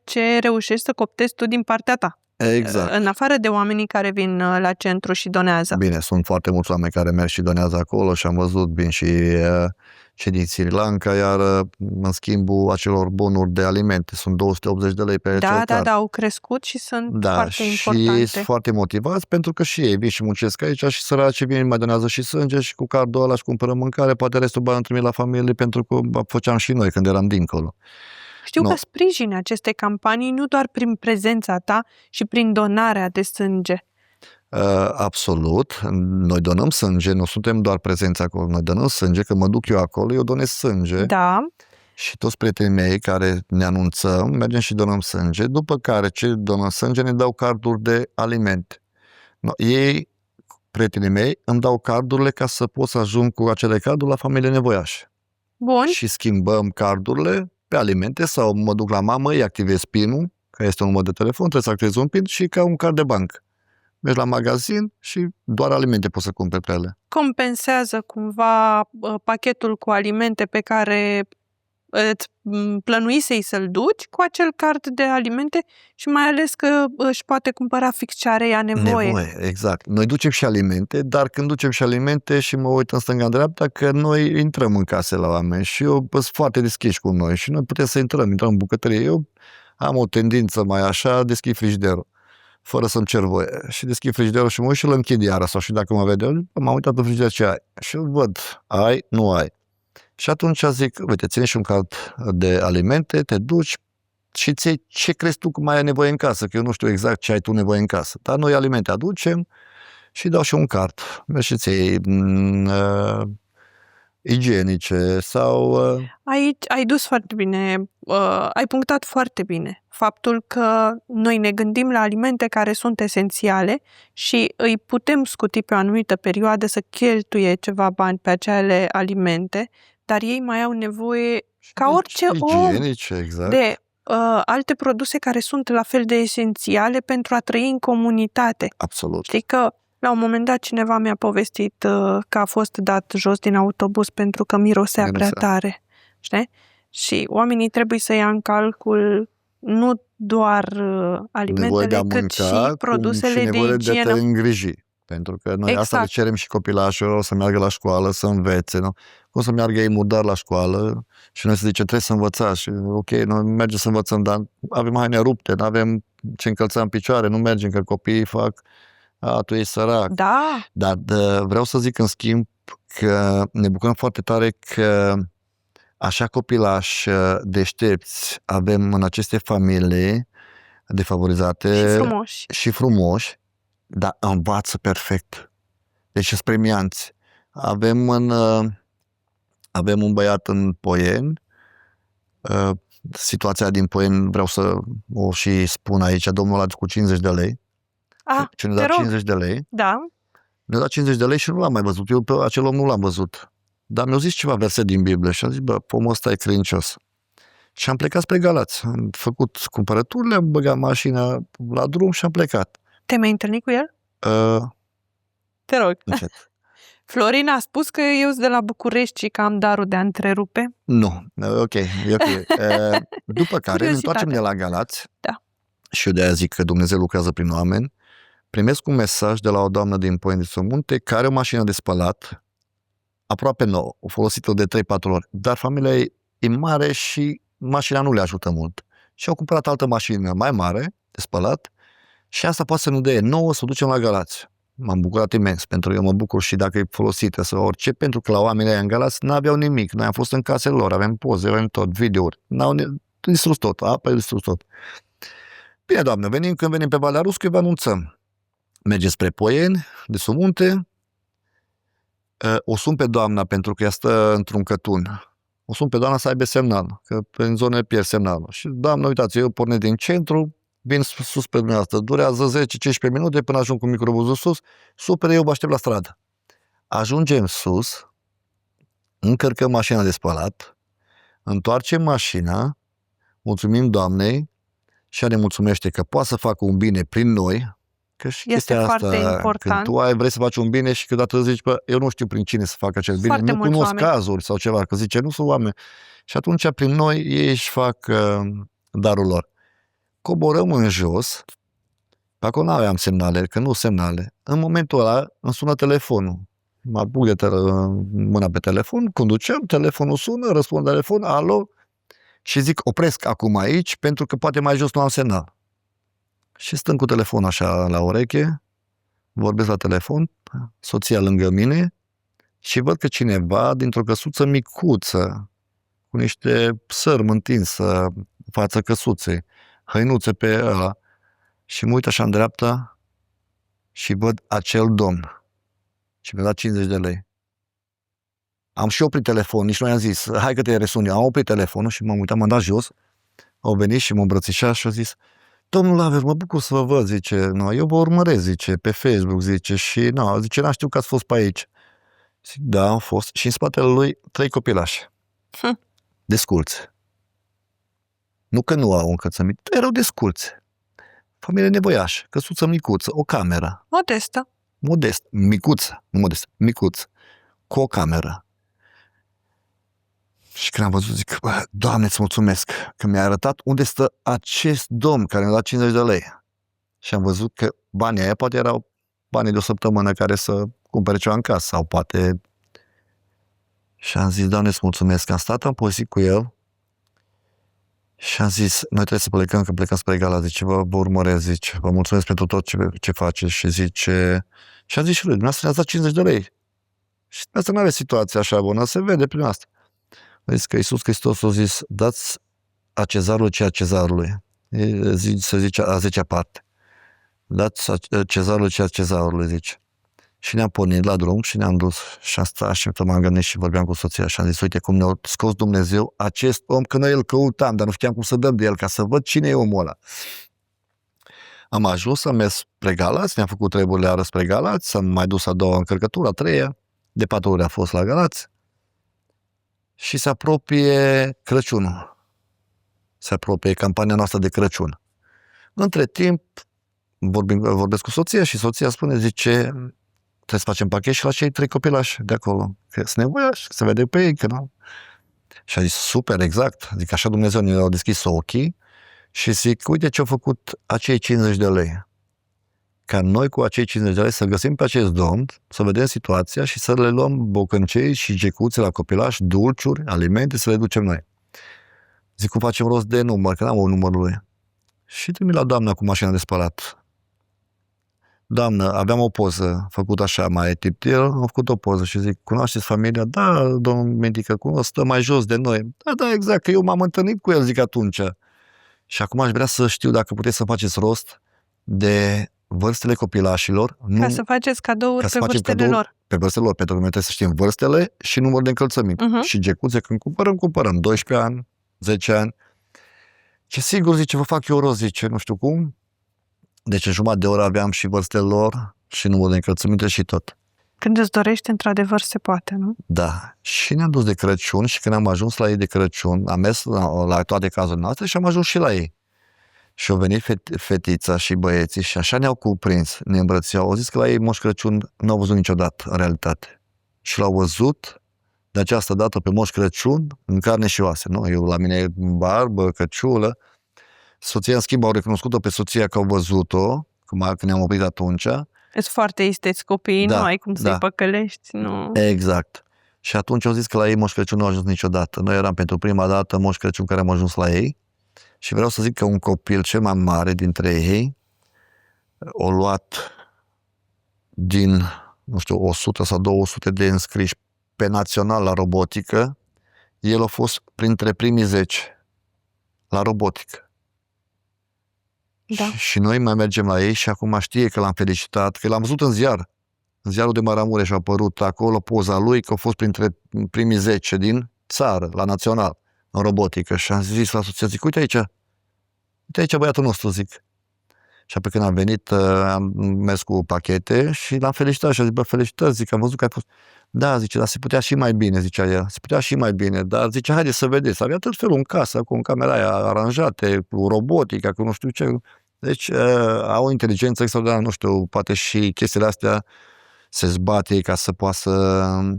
ce reușești să coptezi tu din partea ta. Exact. În afară de oamenii care vin la centru și donează. Bine, sunt foarte mulți oameni care merg și donează acolo și am văzut, vin și din Sri Lanka, iar în schimbul acelor bonuri de alimente sunt 280 de lei pe acel card. Da, au crescut și sunt foarte și importante. sunt foarte motivați pentru că și ei vin și muncesc aici și săracii vin, mai donează și sânge și cu cardul ăla și cumpără mâncare, poate restul bani îl trimit la familie pentru că făceam și noi când eram dincolo. Știu că sprijini aceste campanii nu doar prin prezența ta și prin donarea de sânge. Absolut. Noi donăm sânge, nu suntem doar prezenți acolo, noi donăm sânge, că mă duc eu acolo, eu donez sânge. Da. Și toți prietenii mei care ne anunțăm, mergem și donăm sânge, după care ce donăm sânge ne dau carduri de alimente. Ei, prietenii mei, îmi dau cardurile ca să pot să ajung cu acele carduri la familie nevoiașe. Bun. Și schimbăm cardurile pe alimente sau mă duc la mamă, îi activez PIN-ul, care este un număr de telefon, trebuie să activez un PIN și ca un card de bancă. Mergi la magazin și doar alimente poți să cumperi pe ele. Compensează cumva pachetul cu alimente pe care îți plănuisei să-l duci cu acel card de alimente și mai ales că își poate cumpăra fix ce are ea nevoie. Exact. Noi ducem și alimente, dar când ducem și alimente și mă uit în stânga în dreapta, că noi intrăm în case la oameni și eu sunt foarte deschiși cu noi și noi putem să intrăm în bucătărie. Eu am o tendință mai așa, deschid frigiderul fără să-mi cer voie. Și deschid frigiderul și mă uit și îl închid iară. Sau și dacă mă vede, m-am uitat în frigider ce ai. Și eu văd, ai, nu ai. Și atunci zic, uite, ține și un card de alimente, te duci și ți ce crezi tu că mai ai nevoie în casă, că eu nu știu exact ce ai tu nevoie în casă. Dar noi alimente aducem și dau și un card. Mergi și ți igienice sau... Aici ai dus foarte bine, ai punctat foarte bine faptul că noi ne gândim la alimente care sunt esențiale și îi putem scuti pe o anumită perioadă să cheltuie ceva bani pe acele alimente, dar ei mai au nevoie, ca orice om, exact, de alte produse care sunt la fel de esențiale pentru a trăi în comunitate. Absolut. Știi că la un moment dat cineva mi-a povestit că a fost dat jos din autobuz pentru că mirosea prea tare. Știi? Și oamenii trebuie să ia în calcul nu doar alimentele, cât și produsele de igienă. De te îngriji. Pentru că noi asta le cerem și copilașilor, să meargă la școală, să învețe. Nu? Cum să meargă ei murdar la școală și noi să zicem, trebuie să învățați. Și ok, noi mergem să învățăm, dar avem haine rupte, nu avem ce încălța în picioare, nu mergem, că copiii fac, tu ești sărac. Da. Dar vreau să zic în schimb că ne bucurăm foarte tare că așa copilași deștepți avem în aceste familii defavorizate și frumoși, dar învață perfect. Deci sunt premianți. Avem un băiat în Poieni, situația din Poieni vreau să o și spun aici, domnul ăla cu 50 de lei. Și ne-a dat 50 de lei. Da. Ne-a dat 50 de lei și nu l-am mai văzut. Eu pe acel om nu l-am văzut. Dar mi-au zis ceva verset din Biblie și am zis, omul ăsta e credincios. Și am plecat spre Galați. Am făcut cumpărăturile, am băgat mașina la drum și am plecat. Te-ai mai întâlnit cu el? Te rog. Încet. Florin a spus că eu sunt de la București și că am darul de a întrerupe. Nu, ok, e ok. După care ne întoarcem de la Galați. Da. Și eu de-aia zic că Dumnezeu lucrează prin oameni. Primesc un mesaj de la o doamnă din Poieni de Somunte care are o mașină de spălat aproape nouă, o folosită de 3-4 ori, dar familia ei e mare și mașina nu le ajută mult. Și au cumpărat altă mașină mai mare de spălat și asta poate să nu dea nouă să o ducem la Galați. M-am bucurat imens, pentru că eu mă bucur și dacă e folosită sau orice, pentru că la oamenii în Galați n-aveau nimic. Noi am fost în casele lor, avem poze, avem tot, videouri. N-au distrus tot, apa e distrus tot. Bine, doamnă, când venim pe Valea Ruscă, vă anunțăm. Mergem spre Poieni, de Somunte, o sun pe doamna pentru că ea stă într-un cătun. O sun pe doamna să aibă semnal, că în zone pierd semnalul. Și doamna, uitați, eu pornesc din centru, vin sus pe dumneavoastră, durează 10-15 minute până ajung cu microbuzul sus, super, eu vă aștept la stradă. Ajungem sus, încărcăm mașina de spălat, întoarcem mașina, mulțumim doamnei și ea ne mulțumește că poate să facă un bine prin noi, că și Este chestia foarte asta, important. când tu vrei să faci un bine și câteodată zici, bă, eu nu știu prin cine să fac acest bine, Foarte nu mulți cunosc oameni. cazuri sau ceva, că zice, nu sunt oameni. Și atunci prin noi ei își fac darul lor. Coborăm în jos, pe acolo nu aveam semnale, că nu semnale. În momentul ăla îmi sună telefonul. Mă apuc de mâna pe telefon, conduceam, telefonul sună, răspund telefon, alo, și zic, opresc acum aici, pentru că poate mai jos nu am semnal. Și stând cu telefonul așa la ureche, vorbesc la telefon, soția lângă mine, și văd că cineva, dintr-o căsuță micuță, cu niște sărmă întinsă față căsuței, hăinuțe pe ăla, și mă uit așa în dreapta și văd acel domn. Și mi-a dat 50 de lei. Am și oprit telefonul, nici nu i-am zis, hai că te resun eu. Am oprit telefonul și m-am uitat, m-am dat jos, au venit și m-au îmbrățișat și au zis, domnul Laver, mă bucur să vă văd, zice, no, eu vă urmăresc, zice, pe Facebook, zice, și zice, n-am știut că ați fost pe aici. Zic, da, am fost. Și în spatele lui 3 copilași. Desculți. Nu că nu au încălțăminte, erau desculți. Familie nevoiașă, căsuță micuță, o cameră. Modestă. Modest, micuță, nu modest, micuță, cu o cameră. Și când am văzut, zic, bă, Doamne, îți mulțumesc că mi-a arătat unde stă acest domn care mi-a dat 50 de lei. Și am văzut că banii aia poate erau banii de o săptămână care să cumpere ceva în casă, sau poate... Și am zis, Doamne, îți mulțumesc, că am stat, am povestit cu el și am zis, noi trebuie să plecăm, că plecăm spre Gala, zice, vă urmăresc, zice, vă mulțumesc pentru tot ce faceți, și zice, și am zis și lui, dumneavoastră ne-ați dat 50 de lei. Și dumneavoastră nu aveți situația așa bună, se vede prin asta. A zis că Iisus Hristos a zis, dați a cezarului ce a cezarului. Se zice a 10-a parte. Dați cezarului ce a cezarului, zice. Și ne-am pornit la drum și ne-am dus și am stat și m-am gândit și vorbeam cu soția și am zis, uite cum ne-a scos Dumnezeu acest om, că noi îl căutam, dar nu știam cum să dăm de el, ca să văd cine e omul ăla. Am ajuns, am mers spre Galați, ne-am făcut treburile ară spre Galați, am mai dus a doua încărcătură, a treia, de 4 ori a fost la Galați și se apropie Crăciunul. Se apropie campania noastră de Crăciun. Între timp, vorbesc cu soția și soția spune, zice, trebuie să facem pachet și la cei 3 copilași de acolo, că sunt nevoiași, se vede pe ei, că nu. Și a zis, super, exact, zic, așa Dumnezeu ne-au deschis ochii și zic, uite ce au făcut acei 50 de lei. Ca noi cu acei 50 de lei să găsim pe acest domn, să vedem situația și să le luăm bocâncei și gecuțe la copilași, dulciuri, alimente, să le ducem noi. Zic, cum facem rost de număr, că n-am o numărul lui. Și trimit la doamna cu mașina de spălat. Doamnă, aveam o poză făcută așa, mai tiptil, am făcut o poză și zic, cunoașteți familia? Da, domnul Medică, cunosc, stă mai jos de noi. Da, exact, că eu m-am întâlnit cu el, zic atunci. Și acum aș vrea să știu dacă puteți să faceți rost de vârstele copilașilor. Ca să faceți cadouri pe vârstele lor. Pe vârstele lor, pentru că noi trebuie să știm vârstele și numărul de încălțăminte. Și gecuțe, când cumpărăm 12 ani, 10 ani. Și sigur, zice, vă fac eu rost, zice, nu știu cum. Deci în jumătate de oră aveam și vârstele lor și numărul de încălțăminte și tot. Când îți dorești, într-adevăr, se poate, nu? Da. Și ne-am dus de Crăciun și când am ajuns la ei de Crăciun, am mers la toate cazurile noastre și am ajuns și la ei. Și au venit fetița și băieții și așa ne-au cuprins, ne îmbrățiau. Au zis că la ei Moș Crăciun n-au văzut niciodată, în realitate. Și l-au văzut de această dată pe Moș Crăciun în carne și oase. Nu? Eu la mine barbă, căciulă. Soția, în schimb, au recunoscut-o pe soția că au văzut-o, când ne-am oprit atunci. Ești foarte isteți copiii, nu ai cum să-i păcălești, nu? Exact. Și atunci au zis că la ei Moș Crăciun nu a ajuns niciodată. Noi eram pentru prima dată Moș Crăciun care am ajuns la ei. Și vreau să zic că un copil cel mai mare dintre ei o luat din, nu știu, 100 sau 200 de înscriși pe național la robotică. El a fost printre primii 10 la robotică. Da. Și noi mai mergem la ei și acum știe că l-am felicitat, că l-am văzut în ziar. În ziarul de Maramureș a apărut acolo poza lui, că a fost printre primii 10 din țară, la național, în robotică. Și am zis la soția, zic, uite aici băiatul nostru, zic. Și apoi când am venit, am mers cu pachete și l-am felicitat și a zis, bă, felicitări, zic, am văzut că ai fost... Da, zice, dar se putea și mai bine, zicea el, se putea și mai bine, dar zice, haide să vedeți, avea tot felul în casă, cu camera aia aranjate, cu robotica, cu nu știu ce. Deci au o inteligență extraordinară, nu știu, poate și chestiile astea se zbate ca să poată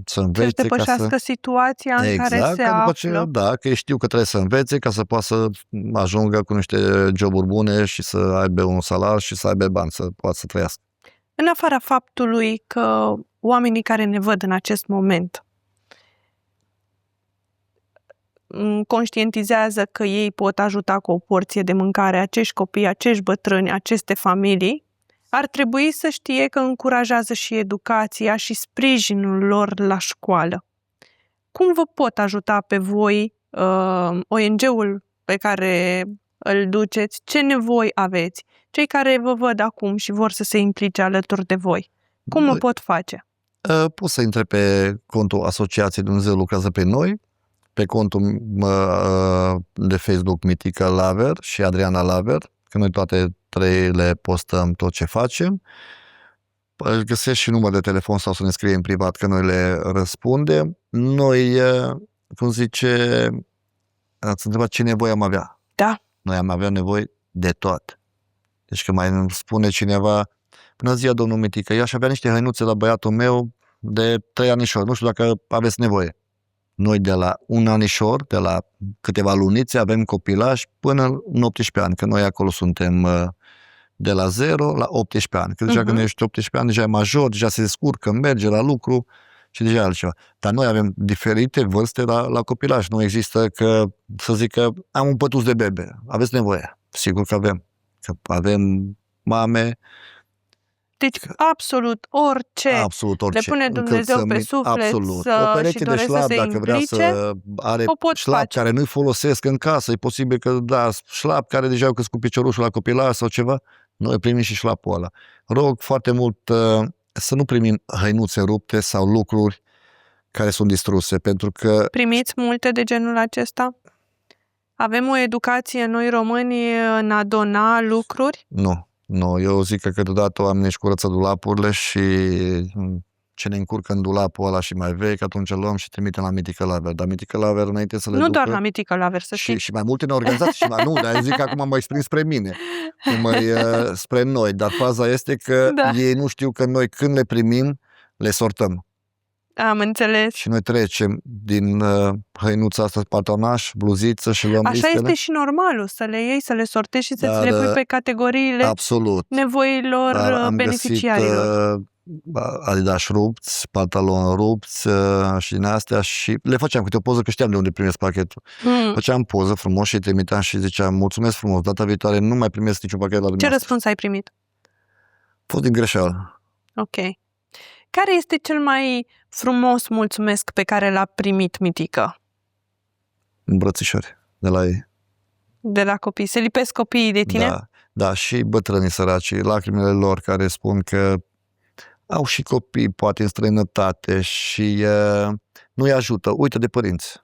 să învețe. Să depășească situația în care se află. Da, că știu că trebuie să învețe ca să poată să ajungă cu niște joburi bune și să aibă un salar și să aibă bani, să poată să trăiască. În afara faptului că oamenii care ne văd în acest moment conștientizează că ei pot ajuta cu o porție de mâncare acești copii, acești bătrâni, aceste familii, ar trebui să știe că încurajează și educația și sprijinul lor la școală. Cum vă pot ajuta pe voi, ONG-ul pe care îl duceți, ce nevoi aveți? Cei care vă văd acum și vor să se implice alături de voi. Cum o pot face? Poți să intre pe contul Asociației Dumnezeu Lucrează pe Noi, pe contul de Facebook Mitica Laver și Adriana Laver, că noi toate trei le postăm tot ce facem. Găsești și număr de telefon sau să ne scrie în privat că noi le răspundem. Noi, cum zice, ați întrebat ce nevoie am avea. Da. Noi am avea nevoie de tot. Deci că mai îmi spune cineva, bună ziua, domnul Mitică, eu aș avea niște hăinuțe la băiatul meu de 3 anișori, nu știu dacă aveți nevoie. Noi de la un anișor, de la câteva lunițe, avem copilași până în 18 ani, că noi acolo suntem de la 0 la 18 ani. Că deja când ești 18 ani, deja e major, deja se descurcă, merge la lucru și deja e altceva. Dar noi avem diferite vârste la copilași. Nu există că, să zic că am un pătuț de bebe. Aveți nevoie? Sigur că avem. Că avem mame. Deci absolut orice le pune Dumnezeu pe suflet și doresc să se dacă vrea să are șlap care nu-i folosesc în casă, e posibil că da, șlap care deja au crescut piciorușul la copilaj sau ceva, noi primim și șlapul ăla. Rog foarte mult să nu primim hăinuțe rupte sau lucruri care sunt distruse, pentru că... Primiți multe de genul acesta? Avem o educație noi români în a dona lucruri? Nu, eu zic că câteodată oamenii își curăță dulapurile și ce ne încurcă în dulapul ăla și mai vechi, atunci luăm și trimitem la Mitica Laver. Dar Mitica Laver înainte să le nu ducă... doar la Mitica Laver, să știi. Și mai multe ne organizații și mai nu, dar zic că acum mă exprim spre mine, spre noi. Dar faza este că ei nu știu că noi când le primim, le sortăm. Am înțeles. Și noi trecem din hăinuța asta patonaș, bluziță și luăm așa listele. este și normalul, să le iei, să le sortezi și să ți le pui pe categoriile nevoilor beneficiarilor. Am găsit Adidas rupți, pantaloni rupți și din astea și le făceam câte o poză, că știam de unde primesc pachetul. Făceam poză frumos și îi trimiteam și ziceam mulțumesc frumos, data viitoare nu mai primesc niciun pachet la dumneavoastră. Ce răspuns ai primit? A fost din greșeală. Ok. Care este cel mai frumos mulțumesc pe care l-a primit Mitică? Îmbrățișări de la ei. De la copii? Se lipesc copiii de tine? Da, și bătrânii săraci, lacrimile lor care spun că au și copii, poate în străinătate și nu-i ajută. Uită de părinți,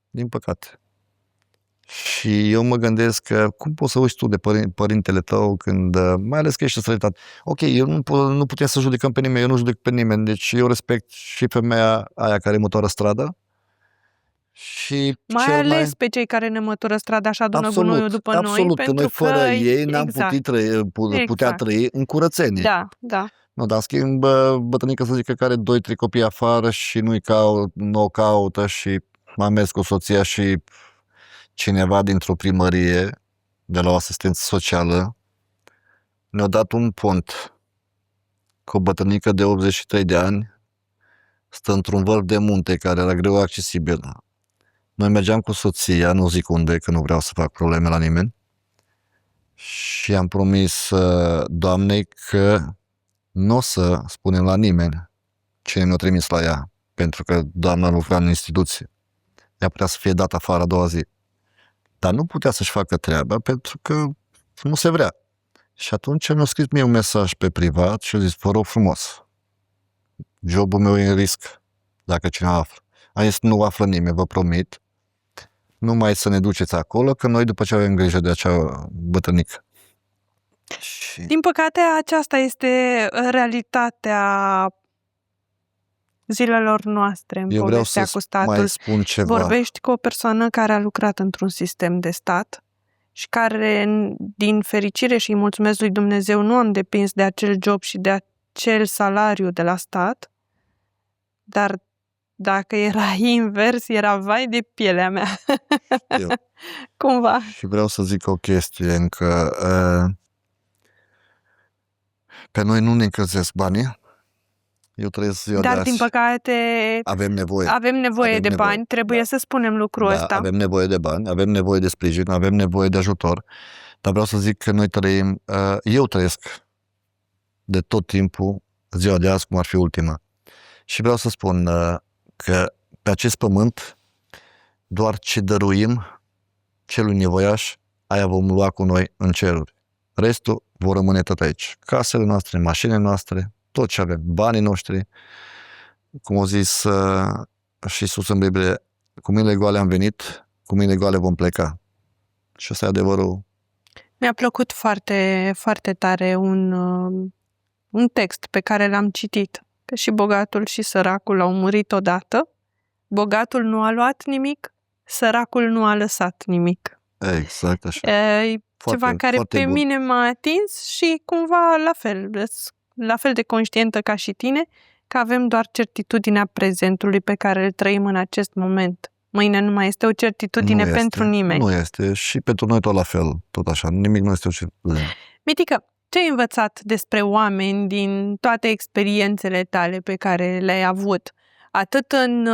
din păcate. Și eu mă gândesc că cum poți să uiți tu de părintele tău când, mai ales că ești în străinătate. Ok, eu nu putem să judecăm pe nimeni, eu nu judec pe nimeni, deci eu respect și femeia aia care mătoară strada. Și mai ales pe cei care ne mătură strada și adună gunoiul după noi. Absolut, că noi fără ei n-am putea trăi în curățenie. Da. Nu, dar în schimb, bătrânică să zică că are 2-3 copii afară și nu o caută și m-am mers cu soția și cineva dintr-o primărie, de la o asistență socială, ne-a dat un pont cu o bătrânică de 83 de ani, stă într-un vârf de munte care era greu accesibil. Noi mergeam cu soția, nu zic unde, că nu vreau să fac probleme la nimeni, și am promis doamnei că nu o să spunem la nimeni cine ne-a trimis la ea, pentru că doamna lucra în instituție. Ea putea să fie dată afară a doua zi. Dar nu putea să-și facă treaba pentru că nu se vrea. Și atunci mi-a scris mie un mesaj pe privat și a zis, vă rog frumos, jobul meu e în risc dacă cineva află. Am zis, nu află nimeni, vă promit. Numai să ne duceți acolo, că noi după ce avem grijă de acea bătrânică. Și Din păcate, aceasta este realitatea zilelor noastre în eu vreau povestea să cu statul. mai spun ceva. Vorbești cu o persoană care a lucrat într-un sistem de stat și care, din fericire și îi mulțumesc lui Dumnezeu, nu am depins de acel job și de acel salariu de la stat, dar dacă era invers, era vai de pielea mea. Eu. Cumva. Și vreau să zic o chestie încă. Pe noi nu ne încălzesc banii. Eu trăiesc ziua de Dar, azi. din păcate, Avem nevoie. avem nevoie Avem de nevoie. bani, trebuie să spunem lucrul Da, ăsta. avem nevoie de bani, avem nevoie de sprijin, avem nevoie de ajutor, dar vreau să zic că noi trăim, eu trăiesc de tot timpul ziua de azi cum ar fi ultima. Și vreau să spun că pe acest pământ doar ce dăruim celui nevoiaș, aia vom lua cu noi în ceruri. Restul vor rămâne tot aici. Casele noastre, mașinile noastre, tot ce avem, banii noștri, cum au zis și sus în Biblie, cu mâinile goale am venit, cu mâinile goale vom pleca. Și ăsta e adevărul. Mi-a plăcut foarte, foarte tare un text pe care l-am citit. Că și bogatul și săracul au murit odată. Bogatul nu a luat nimic, săracul nu a lăsat nimic. Exact așa. E ceva care foarte pe bun. mine m-a atins și cumva la fel de conștientă ca și tine, că avem doar certitudinea prezentului pe care îl trăim în acest moment. Mâine nu mai este o certitudine Nu pentru este, nimeni. Nu este și pentru noi tot la fel, tot așa. Nimic nu este o certitudine. Mitică, ce ai învățat despre oameni din toate experiențele tale pe care le-ai avut? Atât în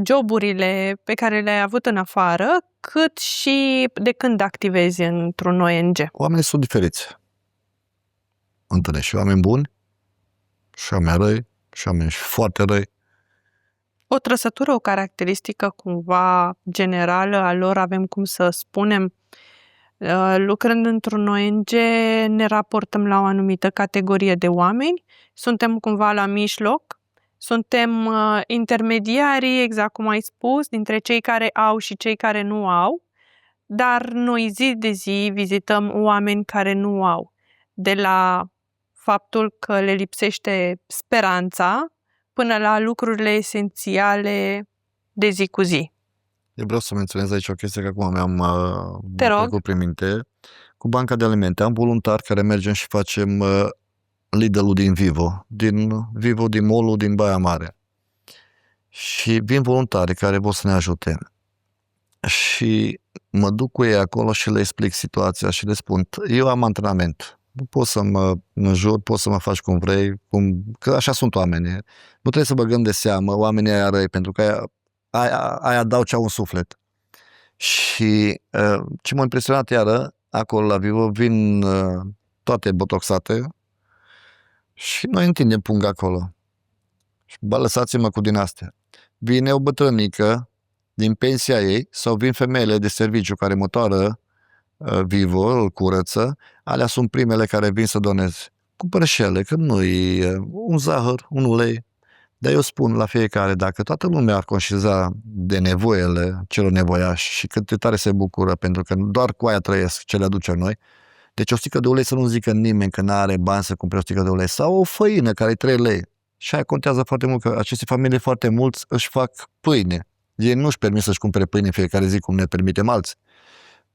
joburile pe care le-ai avut în afară, cât și de când activezi într-un ONG. Oamenii sunt diferiți. Întâlnești și oameni buni, și oameni răi, și oameni foarte răi. O trăsătură, o caracteristică cumva generală a lor, avem cum să spunem, lucrând într-un ONG, ne raportăm la o anumită categorie de oameni, suntem cumva la mijloc, suntem intermediarii, exact cum ai spus, dintre cei care au și cei care nu au, dar noi zi de zi vizităm oameni care nu au. De la faptul că le lipsește speranța, până la lucrurile esențiale de zi cu zi. Eu vreau să menționez aici o chestie, că acum mi-am Te rog. trecut prin minte. Cu Banca de Alimente am voluntari care mergem și facem Lidl-ul din Vivo, din mall-ul din Baia Mare. Și vin voluntari care vor să ne ajute. Și mă duc cu ei acolo și le explic situația și le spun, eu am antrenament. Nu poți să mă înjur, poți să mă faci cum vrei, că așa sunt oamenii. Nu trebuie să băgăm de seamă oamenii aia răi, pentru că aia dau ce au în suflet. Și ce m-a impresionat iară, acolo la Vivo, vin toate botoxate și noi întindem punga acolo. Și lăsați-mă cu din astea. Vine o bătrânică din pensia ei sau vin femeile de serviciu care motoară Vivo, îl curăță, alea sunt primele care vin să doneze. Cumpără și ele, că nu-i un zahăr, un ulei. Dar eu spun la fiecare, dacă toată lumea ar conștientiza de nevoile celor nevoiași și cât de tare se bucură, pentru că doar cu aia trăiesc ce le aducem noi, deci o sticlă de ulei să nu zică nimeni că n-are bani să cumpere o sticlă de ulei, sau o făină care e 3 lei. Și aia contează foarte mult, că aceste familii foarte mulți își fac pâine. Ei nu își permit să-și cumpere pâine fiecare zi, cum ne permitem alții.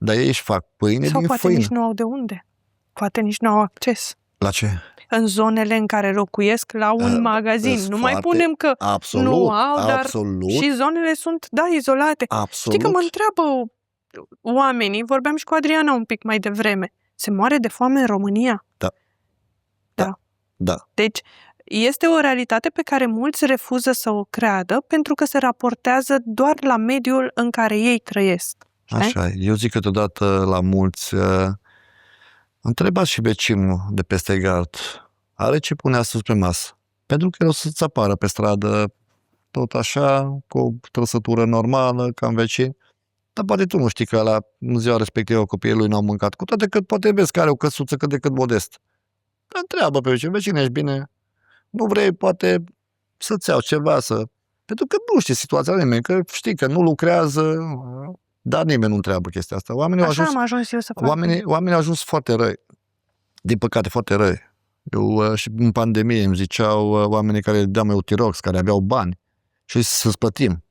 Dar ei își fac pâine Sau din poate făină. nici nu au de unde. Poate nici nu au acces. La ce? În zonele în care locuiesc la un magazin. Sunt Nu mai foarte- punem că Absolut, nu au, dar absolut, și zonele sunt, da, izolate. absolut. Știi că mă întreabă oamenii, vorbeam și cu Adriana un pic mai devreme, se moare de foame în România? Da. Deci, este o realitate pe care mulți refuză să o creadă pentru că se raportează doar la mediul în care ei trăiesc. Știi? Așa e. Eu zic câteodată la mulți, întrebați și vecinul de peste gard, are ce pune astăzi pe masă? Pentru că el o să-ți apară pe stradă tot așa, cu o trăsătură normală, ca în vecin, dar poate tu nu știi că ăla, în ziua respectivă copiii lui n-au mâncat, cu toate că poate vezi că are o căsuță cât de cât modest. Dar întreabă pe vecin, ești bine? Nu vrei, poate, să-ți iau ceva, pentru că nu știi situația nimeni, că știi că nu lucrează, dar nimeni nu întreabă chestia asta. Așa am ajuns eu să fac. Oamenii au ajuns foarte răi. Din păcate, foarte răi. Eu și în pandemie îmi ziceau oamenii care deau meu Tirox, care aveau bani, și să-ți plătim.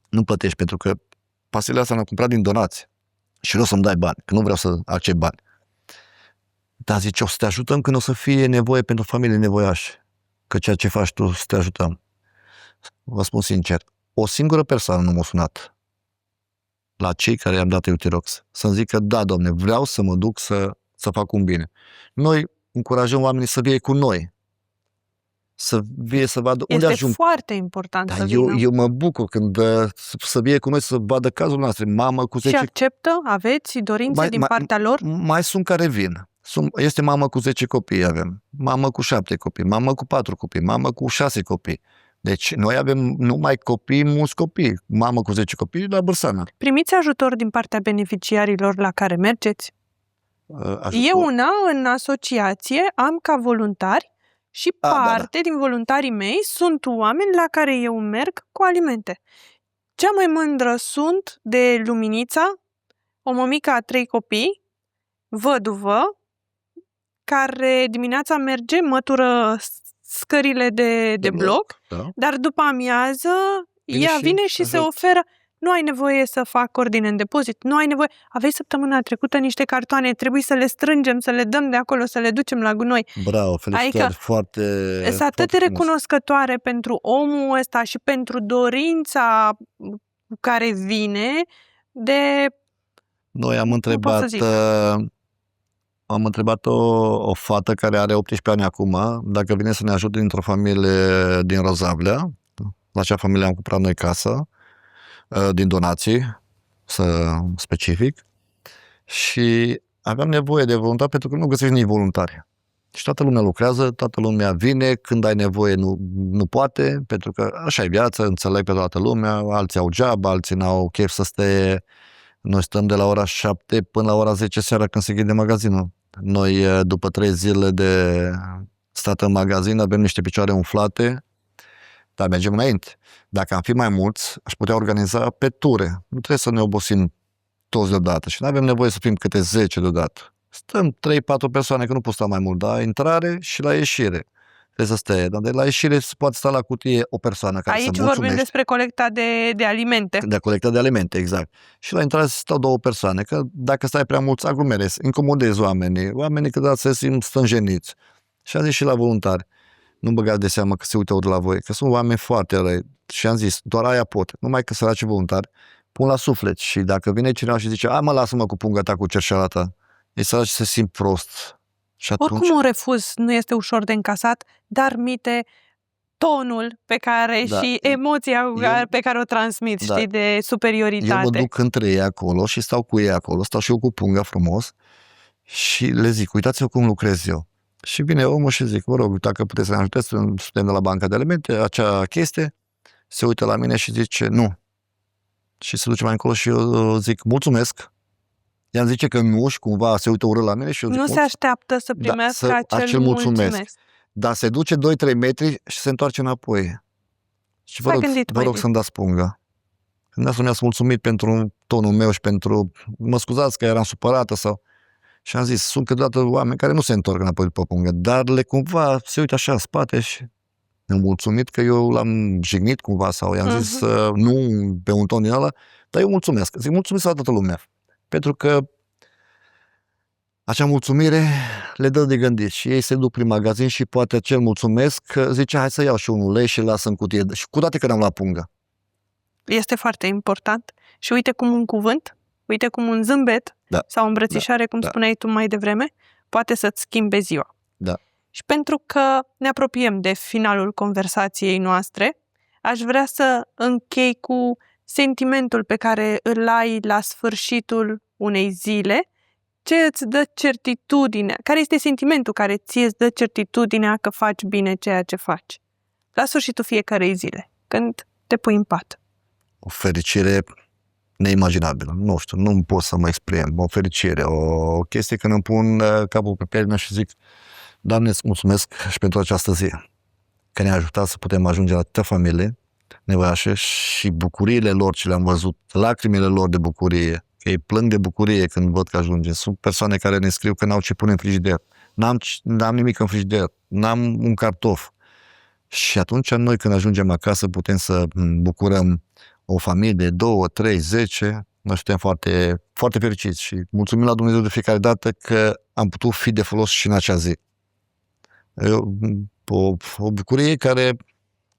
Nu plătești, pentru că pastile astea le-am cumpărat din donație. Și nu o să-mi dai bani, că nu vreau să accept bani. Dar zice, o să te ajutăm când o să fie nevoie pentru familii nevoiașe. Că ceea ce faci tu, să te ajutăm. Vă spun sincer, o singură persoană nu m-a sunat la cei care i-am dat Eutirox să-mi zică, da, domne, vreau să mă duc să fac un bine. Noi încurajăm oamenii să vie cu noi. Să vie să vadă unde ajung. Este foarte important să vină. Eu mă bucur când să vie cu noi, să vadă cazul nostru. Mamă cu 10... Și acceptă? Aveți dorințe din partea lor? Mai sunt care vin. Este mamă cu 10 copii avem, mamă cu 7 copii, mamă cu 4 copii, mamă cu 6 copii. Deci noi avem numai copii, mulți copii, mamă cu 10 copii la Bârsana. Primiți ajutor din partea beneficiarilor la care mergeți? Eu în asociație am ca voluntari și parte din voluntarii mei sunt oameni la care eu merg cu alimente. Cea mai mândră sunt de Luminița, o mămică a 3 copii, văduvă, care dimineața merge, mătură scările de bloc, dar după amiază ea vine și se oferă. Nu ai nevoie să fac ordine în depozit, nu ai nevoie. Aveai săptămâna trecută niște cartoane, trebuie să le strângem, să le dăm de acolo, să le ducem la gunoi. Bravo, felicitări, adică, foarte. Sunt atât de recunoscătoare pentru omul ăsta și pentru dorința care vine de... Noi am întrebat o fată care are 18 ani acum, dacă vine să ne ajute dintr-o familie din Rozavlea, la acea familie am cumpărat noi casă, din donații, specific, și aveam nevoie de voluntari pentru că nu găsești nici voluntari. Și toată lumea lucrează, toată lumea vine, când ai nevoie nu poate, pentru că așa e viața, înțeleg pe toată lumea, alții au job, alții n-au chef să stea. Noi stăm de la ora 7 până la ora 10 seara când se închide magazinul. Noi, după 3 zile de stat în magazin, avem niște picioare umflate, dar mergem înainte. Dacă am fi mai mulți, aș putea organiza pe ture. Nu trebuie să ne obosim toți deodată și nu avem nevoie să fim câte 10 deodată. Stăm 3-4 persoane, că nu pot sta mai mult, la intrare și la ieșire. Trebuie să stea, dar de la ieșire se poate sta la cutie o persoană care aici să mulțumește. vorbim despre colecta de alimente. De colecta de alimente, exact. Și la intrare stau 2 persoane, că dacă stai prea mulți, aglomerezi, incomodezi oamenii câteodată se simt stânjeniți. Și am zis și la voluntari, nu băgați de seamă că se uită de la voi, că sunt oameni foarte răi. Și am zis, doar aia pot, numai că săraci voluntari, pun la suflet. Și dacă vine cineva și zice, mă, lasă-mă cu punga ta, cu cerșeala ta, ei săraci se simt prost. Și atunci... Oricum un refuz nu este ușor de încasat, dar mite tonul pe care și emoția pe care o transmit, știi, de superioritate. Eu mă duc între ei acolo și stau cu ei acolo, stau și eu cu punga frumos și le zic, uitați-vă cum lucrez eu. Și vine omul și zic, vă rog, dacă puteți să ne ajutați, suntem de la Banca de Alimente, acea chestie, se uită la mine și zice, nu. Și se duce mai încolo și eu zic, mulțumesc. I-am zice că nu și cumva se uită urât la mine și eu zic, nu se așteaptă să primească acel mulțumesc. Dar se duce 2-3 metri și se întoarce înapoi. Și vă rog să-mi dați punga. Când mi-ați mulțumit pentru tonul meu și pentru... Mă scuzați că eram supărată sau... Și am zis, sunt câteodată oameni care nu se întorc înapoi după pungă, dar le cumva se uită așa în spate și mi-am mulțumit că eu l-am jignit cumva sau i-am zis nu pe un ton din ăla, dar eu mulțumesc. Zic, mulțumesc la toată lumea. Pentru că acea mulțumire le dă de gândit și ei se duc prin magazin și poate acel mulțumesc zice, hai să iau și 1 lei și lasă în cutie. Și cu toate că n-am la pungă. Este foarte important. Și uite cum un cuvânt, uite cum un zâmbet sau o îmbrățișare, cum spuneai tu mai devreme, poate să-ți schimbe ziua. Da. Și pentru că ne apropiem de finalul conversației noastre, aș vrea să închei cu sentimentul pe care îl ai la sfârșitul unei zile. Ce îți dă certitudinea? Care este sentimentul care ție îți dă certitudinea că faci bine ceea ce faci? La sfârșitul fiecarei zile, când te pui în pat. O fericire neimaginabilă. Nu știu, nu pot să mă exprim. O fericire, o chestie când îmi pun capul pe pielea și zic, Doamne, îți mulțumesc și pentru această zi. că ne-a ajutat să putem ajunge la atâtea familii nevoiașe și bucuriile lor ce le-am văzut, lacrimile lor de bucurie, că ei plâng de bucurie când văd că ajungem. Sunt persoane care ne scriu că n-au ce pune în frigider. N-am nimic în frigider, n-am un cartof. Și atunci noi când ajungem acasă putem să bucurăm o familie de 2, 3, 10, noi suntem foarte, foarte fericiți și mulțumim la Dumnezeu de fiecare dată că am putut fi de folos și în acea zi. O bucurie care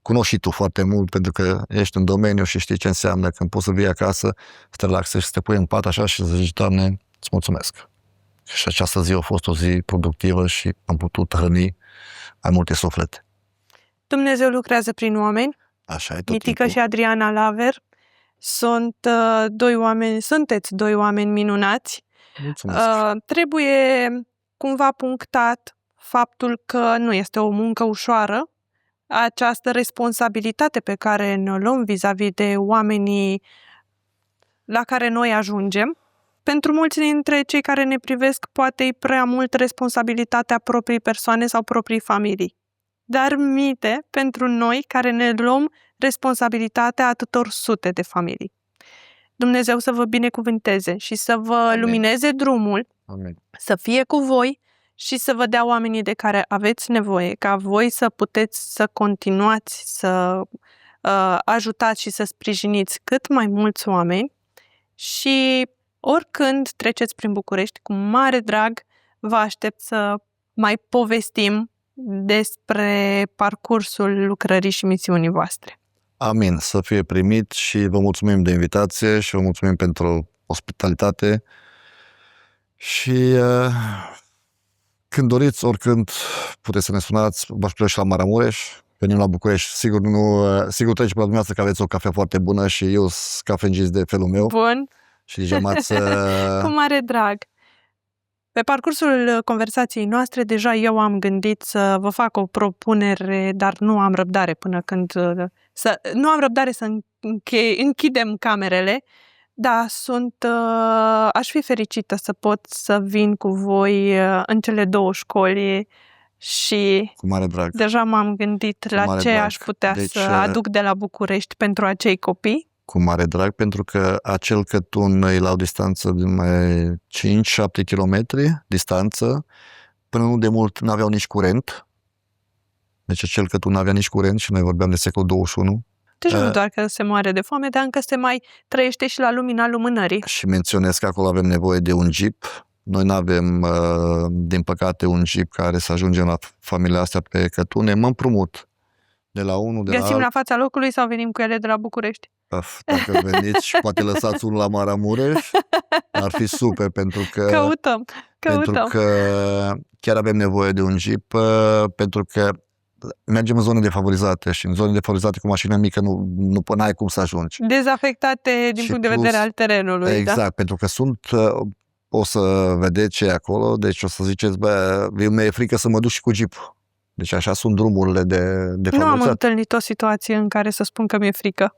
cunoști și tu foarte mult pentru că ești în domeniu și știi ce înseamnă când poți să vii acasă, să te relaxezi, să te pui în pat așa și să zici, Doamne, îți mulțumesc. Și această zi a fost o zi productivă și am putut hrăni mai multe suflete. Dumnezeu lucrează prin oameni. Așa e tot Mitică timpul. și Adriana Laver sunteți doi oameni minunați. Mulțumesc. Trebuie cumva punctat faptul că nu este o muncă ușoară, această responsabilitate pe care ne-o luăm vis-a-vis de oamenii la care noi ajungem. Pentru mulți dintre cei care ne privesc, poate e prea mult responsabilitatea proprii persoane sau proprii familii. Dar mite pentru noi care ne luăm responsabilitatea atâtor sute de familii. Dumnezeu să vă binecuvânteze și să vă Amin. lumineze drumul, Amin. să fie cu voi și să vă dea oamenii de care aveți nevoie, ca voi să puteți să continuați să ajutați și să sprijiniți cât mai mulți oameni și oricând treceți prin București, cu mare drag vă aștept să mai povestim despre parcursul lucrării și misiunii voastre. Amin. Să fie primit și vă mulțumim de invitație și vă mulțumim pentru ospitalitate și când doriți, oricând, puteți să ne sunați, vă așteptăm și la Maramureș, venim la București, sigur trece pe la dumneavoastră că aveți o cafea foarte bună și eu sunt cafengist de felul meu. Bun. Și deja m-ați... Cu mare drag. Pe parcursul conversației noastre, deja eu am gândit să vă fac o propunere, dar nu am răbdare până când... Nu am răbdare să închidem camerele, dar aș fi fericită să pot să vin cu voi în cele două școli și Cu mare drag. deja m-am gândit la ce drag. aș putea Deci, să aduc de la București pentru acei copii. Cu mare drag, pentru că acel Cătun e la o distanță de mai 5-7 kilometri distanță. Până nu de mult n-aveau nici curent. Deci acel Cătun n-avea nici curent și noi vorbeam de secolul 21. Deci nu doar că se moare de foame, dar încă se mai trăiește și la lumina lumânării. Și menționez că acolo avem nevoie de un jeep. Noi nu avem, din păcate, un jeep care să ajungem la familia astea pe Cătune. Mă împrumut de la unul, de la Găsim altul. la fața locului sau venim cu ele de la București? Dacă veniți și poate lăsați unul la Maramureș, ar fi super, pentru că Căutăm. pentru că chiar avem nevoie de un jeep, pentru că mergem în zone defavorizate și în zone defavorizate cu mașină mică nu n-ai cum să ajungi. Dezafectate din Și punct de plus- vedere al terenului, Exact, da? pentru că o să vedeți ce e acolo, deci o să ziceți, bă, mi-e frică să mă duc și cu jeep. Deci așa sunt drumurile Nu am defavorizate. întâlnit o situație în care să spun că mi-e frică.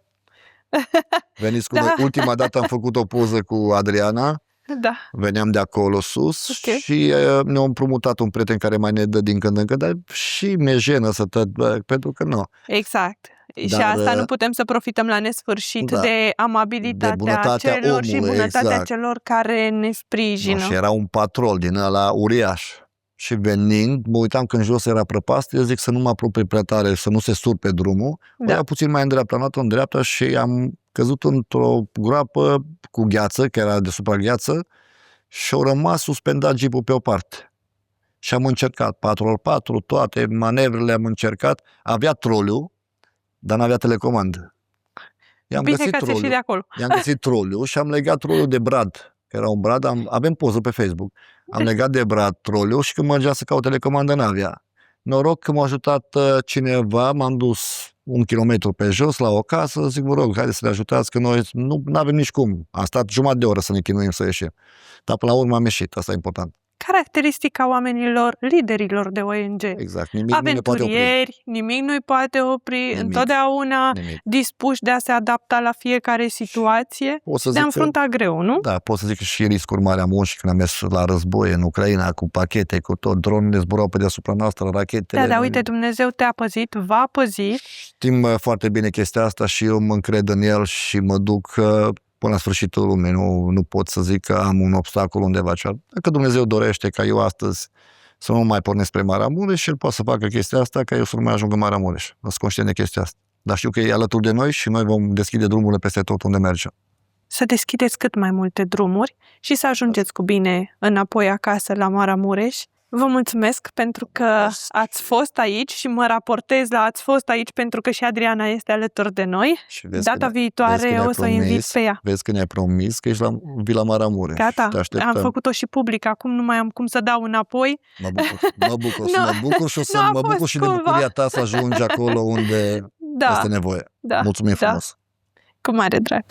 Veniți cu Da. noi. Ultima dată am făcut o poză cu Adriana, Da. veneam de acolo sus Ok. și ne-a împrumutat un prieten care mai ne dă din când în când, dar și mi-e jenă să pentru că nu. Exact. Și Dar, asta nu putem să profităm la nesfârșit da, de amabilitatea de bunătatea celor și omului, bunătatea exact. celor care ne sprijină. Și era un patrol din ăla uriaș. Și venind, mă uitam când jos era prăpastie, zic să nu mă apropii prea tare, să nu se sur pe drumul. Da. Era puțin mai în dreapta, am luat-o în dreapta și am căzut într-o groapă cu gheață, că era deasupra gheață, și au rămas suspendat jeepul pe o parte. Și am încercat 4x4, toate manevrele am încercat. Avea troliu, dar n-avea telecomandă. I-am Bine găsit că ați ieșit troliu. de acolo. I-am găsit troliu și am legat troliul de brad, că era un brad, avem poză pe Facebook. Am legat de brad troliu și când mergea să caut telecomandă n-avea. Noroc că m-a ajutat cineva, m-am dus 1 kilometru pe jos la o casă, zic, vă rog, haideți să ne ajutați, că noi nu avem nici cum. Am stat jumătate de oră să ne chinuim să ieșim. Dar până la urmă am ieșit, asta e important. caracteristica oamenilor, liderilor de ONG. Exact. Nimic nu ne poate opri. Aventurieri, nimic nu-i poate opri, Nimic. întotdeauna Nimic. dispuși de a se adapta la fiecare situație, O să de a zic că, înfrunta greu, nu? da, pot să zic că și riscuri mari am avut și când am mers la război în Ucraina cu pachete, cu tot, dronele zburau pe deasupra noastră, rachetele. Da, uite, Dumnezeu te-a păzit, va păzi. Știm foarte bine chestia asta și eu mă încred în el și mă duc până la sfârșitul lumii. Nu pot să zic că am un obstacol undeva. Dacă Dumnezeu dorește ca eu astăzi să nu mai pornesc spre Maramureș și el poate să facă chestia asta ca eu să nu mai ajung în Maramureș. Sunt conștient de chestia asta. Dar știu că e alături de noi și noi vom deschide drumurile peste tot unde mergem. Să deschideți cât mai multe drumuri și să ajungeți cu bine înapoi acasă la Maramureș. Vă mulțumesc pentru că ați fost aici și mă raportez la ați fost aici pentru că și Adriana este alături de noi. Și vezi Data că viitoare o să o invit pe ea. Vezi că ne-ai promis că vii la Maramureș. Gata, Te așteptăm. am făcut-o și public, acum nu mai am cum să dau înapoi. Mă bucur și mă bucur și de cumva. bucuria ta să ajungi acolo unde Da, este nevoie. da, Mulțumim da. frumos! Cu mare drag.